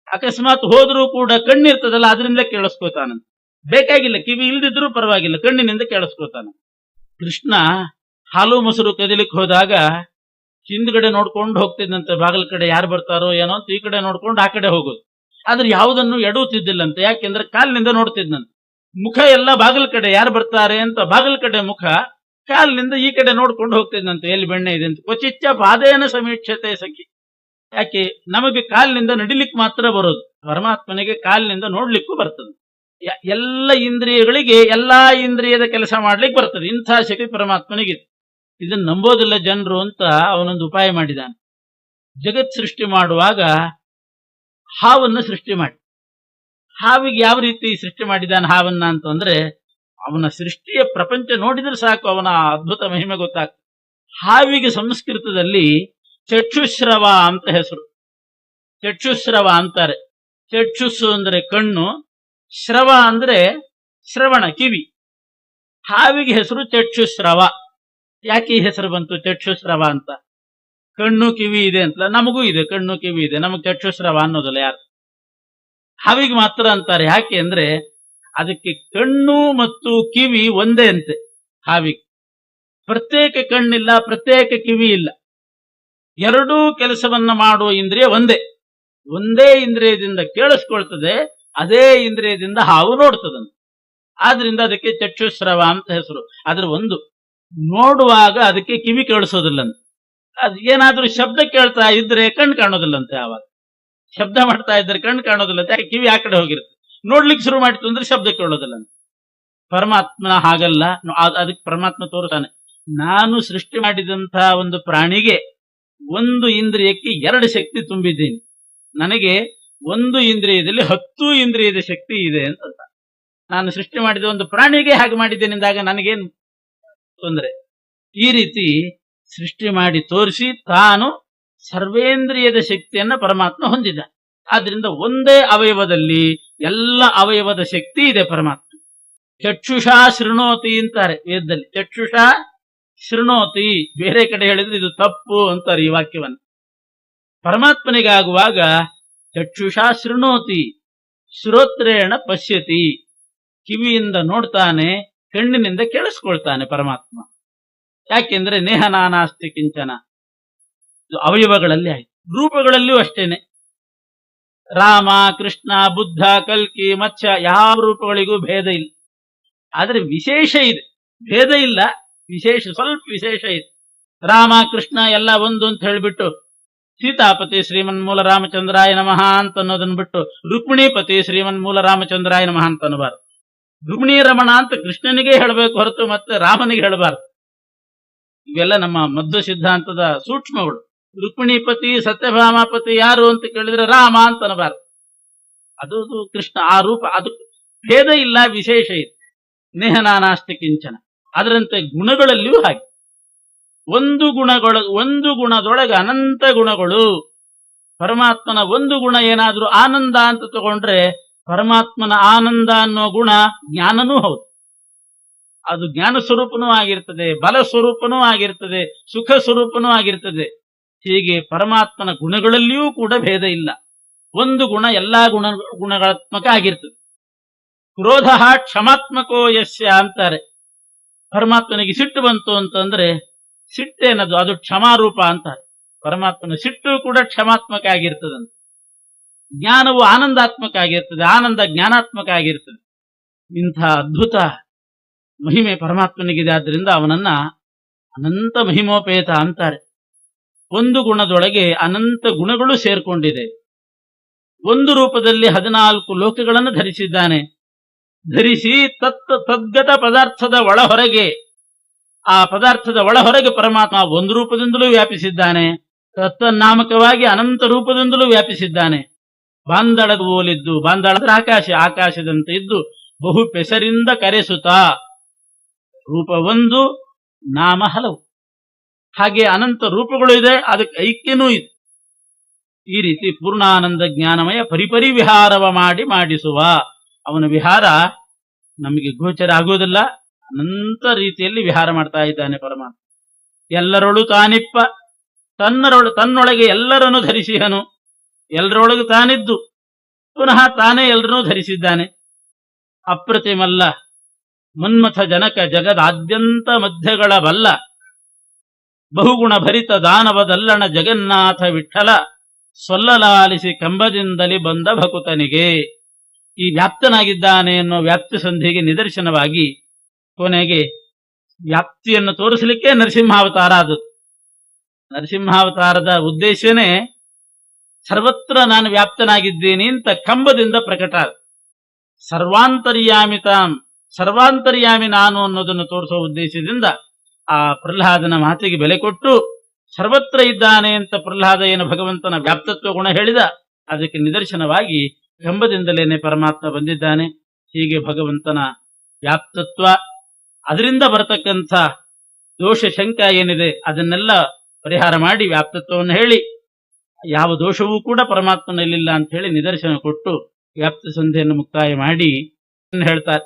[SPEAKER 1] ಅಕಸ್ಮಾತ್ ಹೋದ್ರೂ ಕೂಡ ಕಣ್ಣಿರ್ತದಲ್ಲ ಅದರಿಂದ ಕೇಳಿಸ್ಕೋತಾನಂತ. ಬೇಕಾಗಿಲ್ಲ, ಕಿವಿ ಇಲ್ದಿದ್ರೂ ಪರವಾಗಿಲ್ಲ, ಕಣ್ಣಿನಿಂದ ಕೇಳಿಸ್ಕೋತಾನ. ಕೃಷ್ಣ ಹಾಲು ಮೊಸರು ಕದಿಲಿಕ್ಕೆ ಹೋದಾಗ ಹಿಂದ್ಗಡೆ ನೋಡ್ಕೊಂಡು ಹೋಗ್ತಿದ್ದಂತೆ, ಬಾಗಿಲ ಕಡೆ ಯಾರು ಬರ್ತಾರೋ ಏನೋ ಅಂತ ಈ ಕಡೆ ನೋಡ್ಕೊಂಡು ಆ ಕಡೆ ಹೋಗೋದು. ಆದ್ರೆ ಯಾವುದನ್ನು ಎಡುತ್ತಿದ್ದಿಲ್ಲಂತೆ, ಯಾಕೆಂದ್ರೆ ಕಾಲಿನಿಂದ ನೋಡ್ತಿದ್ನಂತೆ. ಮುಖ ಎಲ್ಲ ಬಾಗಿಲ ಕಡೆ ಯಾರು ಬರ್ತಾರೆ ಅಂತ ಬಾಗಿಲ ಕಡೆ ಮುಖ, ಕಾಲಿನಿಂದ ಈ ಕಡೆ ನೋಡ್ಕೊಂಡು ಹೋಗ್ತಿದ್ದಂತೆ, ಎಲ್ಲಿ ಬೆಣ್ಣೆ ಇದೆ ಅಂತ. ಕ್ವಚಿಚ್ಚ ಪಾದೇನ ಸಮೀಕ್ಷತೆ ಸಖಿ. ಯಾಕೆ? ನಮಗೆ ಕಾಲಿನಿಂದ ನಡಿಲಿಕ್ಕೆ ಮಾತ್ರ ಬರೋದು, ಪರಮಾತ್ಮನಿಗೆ ಕಾಲಿನಿಂದ ನೋಡ್ಲಿಕ್ಕೂ ಬರ್ತದೆ. ಎಲ್ಲ ಇಂದ್ರಿಯಗಳಿಗೆ ಎಲ್ಲಾ ಇಂದ್ರಿಯದ ಕೆಲಸ ಮಾಡ್ಲಿಕ್ಕೆ ಬರ್ತದೆ. ಇಂಥ ಶಕ್ತಿ ಪರಮಾತ್ಮನಿಗಿದೆ. ಇದನ್ನ ನಂಬೋದಿಲ್ಲ ಜನರು ಅಂತ ಅವನೊಂದು ಉಪಾಯ ಮಾಡಿದಾನೆ. ಜಗತ್ ಸೃಷ್ಟಿ ಮಾಡುವಾಗ ಹಾವನ್ನು ಸೃಷ್ಟಿ ಮಾಡಿ, ಹಾವಿಗೆ ಯಾವ ರೀತಿ ಸೃಷ್ಟಿ ಮಾಡಿದಾನೆ ಹಾವನ್ನ ಅಂತಂದ್ರೆ, ಅವನ ಸೃಷ್ಟಿಯ ಪ್ರಪಂಚ ನೋಡಿದ್ರೆ ಸಾಕು ಅವನ ಅದ್ಭುತ ಮಹಿಮೆ ಗೊತ್ತಾಗ್ತದೆ. ಹಾವಿಗೆ ಸಂಸ್ಕೃತದಲ್ಲಿ ಚಕ್ಷುಶ್ರವ ಅಂತ ಹೆಸರು. ಚಕ್ಷುಶ್ರವ ಅಂತಾರೆ. ಚಕ್ಷುಸ್ಸು ಅಂದ್ರೆ ಕಣ್ಣು, ಶ್ರವ ಅಂದ್ರೆ ಶ್ರವಣ, ಕಿವಿ. ಹಾವಿಗೆ ಹೆಸರು ಚಕ್ಷುಶ್ರವ. ಯಾಕೆ ಈ ಹೆಸರು ಬಂತು ಚಕ್ಷುಶ್ರವ ಅಂತ? ಕಣ್ಣು ಕಿವಿ ಇದೆ ಅಂತ ನಮಗೂ ಇದೆ, ಕಣ್ಣು ಕಿವಿ ಇದೆ, ನಮಗೆ ಚಕ್ಷುಶ್ರವ ಅನ್ನೋದಲ್ಲ ಯಾರು. ಹಾವಿಗೆ ಮಾತ್ರ ಅಂತಾರೆ. ಯಾಕೆ ಅಂದ್ರೆ ಅದಕ್ಕೆ ಕಣ್ಣು ಮತ್ತು ಕಿವಿ ಒಂದೇ ಅಂತೆ. ಹಾವಿಗೆ ಪ್ರತ್ಯೇಕ ಕಣ್ಣಿಲ್ಲ, ಪ್ರತ್ಯೇಕ ಕಿವಿ ಇಲ್ಲ, ಎರಡೂ ಕೆಲಸವನ್ನ ಮಾಡುವ ಇಂದ್ರಿಯ ಒಂದೇ. ಒಂದೇ ಇಂದ್ರಿಯದಿಂದ ಕೇಳಿಸ್ಕೊಳ್ತದೆ, ಅದೇ ಇಂದ್ರಿಯದಿಂದ ಹಾವು ನೋಡ್ತದಂತೆ. ಆದ್ರಿಂದ ಅದಕ್ಕೆ ಚಕ್ಷುಶ್ರವ ಅಂತ ಹೆಸರು. ಆದ್ರೆ ಒಂದು ನೋಡುವಾಗ ಅದಕ್ಕೆ ಕಿವಿ ಕೇಳಿಸೋದಿಲ್ಲಂತೆ, ಅದು ಏನಾದ್ರೂ ಶಬ್ದ ಕೇಳ್ತಾ ಇದ್ರೆ ಕಣ್ಣು ಕಾಣೋದಿಲ್ಲಂತೆ. ಆವಾಗ ಶಬ್ದ ಮಾಡ್ತಾ ಇದ್ರೆ ಕಣ್ಣು ಕಾಣೋದಿಲ್ಲಂತೆ, ಯಾಕೆ ಕಿವಿ ಆ ಕಡೆ ಹೋಗಿರುತ್ತೆ. ನೋಡ್ಲಿಕ್ಕೆ ಶುರು ಮಾಡಿತು ಅಂದ್ರೆ ಶಬ್ದ ಕೇಳೋದಿಲ್ಲಂತೆ. ಪರಮಾತ್ಮನ ಹಾಗಲ್ಲ. ಅದಕ್ಕೆ ಪರಮಾತ್ಮ ತೋರ್ತಾನೆ, ನಾನು ಸೃಷ್ಟಿ ಮಾಡಿದಂತಹ ಒಂದು ಪ್ರಾಣಿಗೆ ಒಂದು ಇಂದ್ರಿಯಕ್ಕೆ 2 ಶಕ್ತಿ ತುಂಬಿದ್ದೀನಿ. ನನಗೆ ಒಂದು ಇಂದ್ರಿಯದಲ್ಲಿ 10 ಇಂದ್ರಿಯದ ಶಕ್ತಿ ಇದೆ ಅಂತ. ನಾನು ಸೃಷ್ಟಿ ಮಾಡಿದ ಒಂದು ಪ್ರಾಣಿಗೆ ಹಾಗೆ ಮಾಡಿದ್ದೇನೆ ಅಂದಾಗ ನನಗೇನು ತೊಂದರೆ? ಈ ರೀತಿ ಸೃಷ್ಟಿ ಮಾಡಿ ತೋರಿಸಿ ತಾನು ಸರ್ವೇಂದ್ರಿಯದ ಶಕ್ತಿಯನ್ನ ಪರಮಾತ್ಮ ಹೊಂದಿದ. ಆದ್ರಿಂದ ಒಂದೇ ಅವಯವದಲ್ಲಿ ಎಲ್ಲ ಅವಯವದ ಶಕ್ತಿ ಇದೆ ಪರಮಾತ್ಮ. ಚಕ್ಷುಷಾ ಶೃಣೋತಿ ಅಂತಾರೆ ವೇದದಲ್ಲಿ. ಚಕ್ಷುಷಾ ಶೃಣೋತಿ, ಬೇರೆ ಕಡೆ ಹೇಳಿದ್ರೆ ಇದು ತಪ್ಪು ಅಂತಾರೆ ಈ ವಾಕ್ಯವನ್ನು. ಪರಮಾತ್ಮನಿಗಾಗುವಾಗ ಚಕ್ಷುಷಾ ಶೃಣೋತಿ, ಶ್ರೋತ್ರೇಣ ಪಶ್ಯತಿ, ಕಿವಿಯಿಂದ ನೋಡ್ತಾನೆ, ಕಣ್ಣಿನಿಂದ ಕೇಳಿಸ್ಕೊಳ್ತಾನೆ ಪರಮಾತ್ಮ. ಯಾಕೆಂದ್ರೆ ನೇಹ ನಾನಾಸ್ತಿ ಕಿಂಚನ, ಇದು ಅವಯವಗಳಲ್ಲಿ ಆಯ್ತು. ರೂಪಗಳಲ್ಲಿಯೂ ಅಷ್ಟೇನೆ. ರಾಮ, ಕೃಷ್ಣ, ಬುದ್ಧ, ಕಲ್ಕಿ, ಮತ್ಸ್ಯ ಯಾವ ರೂಪಗಳಿಗೂ ಭೇದ ಇಲ್ಲ. ಆದ್ರೆ ವಿಶೇಷ ಇದೆ, ಭೇದ ಇಲ್ಲ, ವಿಶೇಷ, ಸ್ವಲ್ಪ ವಿಶೇಷ ಇದೆ. ರಾಮ ಕೃಷ್ಣ ಎಲ್ಲ ಒಂದು ಅಂತ ಹೇಳಿಬಿಟ್ಟು ಸೀತಾಪತಿ ಶ್ರೀಮನ್ಮೂಲ ರಾಮಚಂದ್ರಾಯ ನಮಃ ಅಂತ ಅನ್ನೋದನ್ನ ಬಿಟ್ಟು ರುಕ್ಮಿಣೀಪತಿ ಶ್ರೀಮನ್ಮೂಲ ರಾಮಚಂದ್ರಾಯ ನಮಃ ಅಂತ ಅನ್ನಬಾರ್ದು. ರುಕ್ಮಿಣೀ ರಮಣ ಅಂತ ಕೃಷ್ಣನಿಗೆ ಹೇಳಬೇಕು ಹೊರತು ಮತ್ತೆ ರಾಮನಿಗೆ ಹೇಳಬಾರ್ದು. ಇವೆಲ್ಲ ನಮ್ಮ ಮಧ್ವ ಸಿದ್ಧಾಂತದ ಸೂಕ್ಷ್ಮಗಳು. ರುಕ್ಮಿಣೀಪತಿ ಸತ್ಯಭಾಮಾಪತಿ ಯಾರು ಅಂತ ಕೇಳಿದ್ರೆ ರಾಮ ಅಂತ ಅನ್ನಬಾರ್ದು. ಅದು ಕೃಷ್ಣ, ಆ ರೂಪ, ಅದು ಭೇದ ಇಲ್ಲ, ವಿಶೇಷ ಇದೆ. ನೇಹನಾನಾಸ್ತಿ ಕಿಂಚನ. ಅದರಂತೆ ಗುಣಗಳಲ್ಲಿಯೂ ಹಾಗೆ. ಒಂದು ಗುಣದೊಳಗೆ ಅನಂತ ಗುಣಗಳು. ಪರಮಾತ್ಮನ ಒಂದು ಗುಣ ಏನಾದ್ರೂ ಆನಂದ ಅಂತ ತಗೊಂಡ್ರೆ ಪರಮಾತ್ಮನ ಆನಂದ ಅನ್ನೋ ಗುಣ ಜ್ಞಾನನೂ ಹೌದು. ಅದು ಜ್ಞಾನ ಸ್ವರೂಪನೂ ಆಗಿರ್ತದೆ, ಬಲ ಸ್ವರೂಪನೂ ಆಗಿರ್ತದೆ, ಸುಖ ಸ್ವರೂಪನೂ ಆಗಿರ್ತದೆ. ಹೀಗೆ ಪರಮಾತ್ಮನ ಗುಣಗಳಲ್ಲಿಯೂ ಕೂಡ ಭೇದ ಇಲ್ಲ. ಒಂದು ಗುಣ ಎಲ್ಲಾ ಗುಣಗಳಾತ್ಮಕ ಆಗಿರ್ತದೆ. ಕ್ರೋಧ ಕ್ಷಮಾತ್ಮಕೋ ಯಸ್ಯ ಅಂತಾರೆ. ಪರಮಾತ್ಮನಿಗೆ ಸಿಟ್ಟು ಬಂತು ಅಂತಂದ್ರೆ ಸಿಟ್ಟೇನದು, ಅದು ಕ್ಷಮಾರೂಪ ಅಂತಾರೆ. ಪರಮಾತ್ಮನ ಸಿಟ್ಟು ಕೂಡ ಕ್ಷಮಾತ್ಮಕ ಆಗಿರ್ತದಂತೆ. ಜ್ಞಾನವು ಆನಂದಾತ್ಮಕ ಆಗಿರ್ತದೆ, ಆನಂದ ಜ್ಞಾನಾತ್ಮಕ ಆಗಿರ್ತದೆ. ಇಂಥ ಅದ್ಭುತ ಮಹಿಮೆ ಪರಮಾತ್ಮನಿಗಿದೆ. ಆದ್ರಿಂದ ಅವನನ್ನ ಅನಂತ ಮಹಿಮೋಪೇತ ಅಂತಾರೆ. ಒಂದು ಗುಣದೊಳಗೆ ಅನಂತ ಗುಣಗಳು ಸೇರ್ಕೊಂಡಿದೆ. ಒಂದು ರೂಪದಲ್ಲಿ 14 ಲೋಕಗಳನ್ನು ಧರಿಸಿದ್ದಾನೆ. ಧರಿಸಿ ತದ್ಗತ ಪದಾರ್ಥದ ಒಳಹೊರಗೆ, ಆ ಪದಾರ್ಥದ ಒಳಹೊರಗೆ ಪರಮಾತ್ಮ ಒಂದು ರೂಪದಿಂದಲೂ ವ್ಯಾಪಿಸಿದ್ದಾನೆ. ತತ್ತನ್ನಾಮಕವಾಗಿ ಅನಂತ ರೂಪದಿಂದಲೂ ವ್ಯಾಪಿಸಿದ್ದಾನೆ. ಬಾಂದಳದ ಓಲಿದ್ದು, ಬಾಂದಳದ ಆಕಾಶದಂತೆ ಇದ್ದು ಬಹು ಪೆಸರಿಂದ ಕರೆಸುತ್ತಾ, ರೂಪ ಒಂದು, ನಾಮ ಹಲವು. ಹಾಗೆ ಅನಂತ ರೂಪಗಳು ಇದೆ, ಅದಕ್ಕೆ ಐಕ್ಯನೂ ಇದೆ. ಈ ರೀತಿ ಪೂರ್ಣಾನಂದ ಜ್ಞಾನಮಯ ಪರಿಪರಿ ವಿಹಾರವ ಮಾಡಿಸುವ ಅವನ ವಿಹಾರ ನಮಗೆ ಗೋಚರ ಆಗುವುದಿಲ್ಲ. ಅನಂತ ರೀತಿಯಲ್ಲಿ ವಿಹಾರ ಮಾಡ್ತಾ ಇದ್ದಾನೆ ಪರಮಾತ್ಮ. ಎಲ್ಲರೊಳು ತಾನಿಪ್ಪ, ತನ್ನೊಳಗೆ ಎಲ್ಲರನ್ನು ಧರಿಸಿಹನು. ಎಲ್ಲರೊಳಗೆ ತಾನಿದ್ದು ಪುನಃ ತಾನೇ ಎಲ್ಲರನ್ನೂ ಧರಿಸಿದ್ದಾನೆ. ಅಪ್ರತಿಮಲ್ಲ ಮನ್ಮಥ ಜನಕ ಜಗದಾದ್ಯಂತ ಮಧ್ಯಗಳ ಬಲ್ಲ, ಬಹುಗುಣ ಭರಿತ ದಾನವದಲ್ಲಣ ಜಗನ್ನಾಥ ವಿಠಲ, ಸೊಲ್ಲಲಾಲಿಸಿ ಕಂಬದಿಂದಲೇ ಬಂದ ಭಕುತನಿಗೆ. ಈ ವ್ಯಾಪ್ತನಾಗಿದ್ದಾನೆ ಅನ್ನೋ ವ್ಯಾಪ್ತಿ ಸಂಧಿಗೆ ನಿದರ್ಶನವಾಗಿ ಕೊನೆಗೆ ವ್ಯಾಪ್ತಿಯನ್ನು ತೋರಿಸಲಿಕ್ಕೆ ನರಸಿಂಹಾವತಾರ ಆದದ್ದು. ನರಸಿಂಹಾವತಾರದ ಉದ್ದೇಶನೇ ಸರ್ವತ್ರ ನಾನು ವ್ಯಾಪ್ತನಾಗಿದ್ದೀನಿ ಅಂತ ಕಂಬದಿಂದ ಪ್ರಕಟ. ಸರ್ವಾಂತರ್ಯಾಮಿ ನಾನು ಅನ್ನೋದನ್ನು ತೋರಿಸುವ ಉದ್ದೇಶದಿಂದ ಆ ಪ್ರಹ್ಲಾದನ ಮಾತಿಗೆ ಬೆಲೆ ಕೊಟ್ಟು ಸರ್ವತ್ರ ಇದ್ದಾನೆ ಅಂತ ಪ್ರಹ್ಲಾದ ಏನು ಭಗವಂತನ ವ್ಯಾಪ್ತತ್ವ ಗುಣ ಹೇಳಿದ, ಅದಕ್ಕೆ ನಿದರ್ಶನವಾಗಿ ಕಂಬದಿಂದಲೇನೆ ಪರಮಾತ್ಮ ಬಂದಿದ್ದಾನೆ. ಹೀಗೆ ಭಗವಂತನ ವ್ಯಾಪ್ತತ್ವ, ಅದರಿಂದ ಬರತಕ್ಕಂಥ ದೋಷ ಶಂಕ ಏನಿದೆ ಅದನ್ನೆಲ್ಲ ಪರಿಹಾರ ಮಾಡಿ ವ್ಯಾಪ್ತತ್ವವನ್ನು ಹೇಳಿ, ಯಾವ ದೋಷವೂ ಕೂಡ ಪರಮಾತ್ಮನಲ್ಲಿಲ್ಲ ಅಂತ ಹೇಳಿ ನಿದರ್ಶನ ಕೊಟ್ಟು ವ್ಯಾಪ್ತ ಸಂಧಿಯನ್ನು ಮುಕ್ತಾಯ ಮಾಡಿ ಹೇಳ್ತಾರೆ.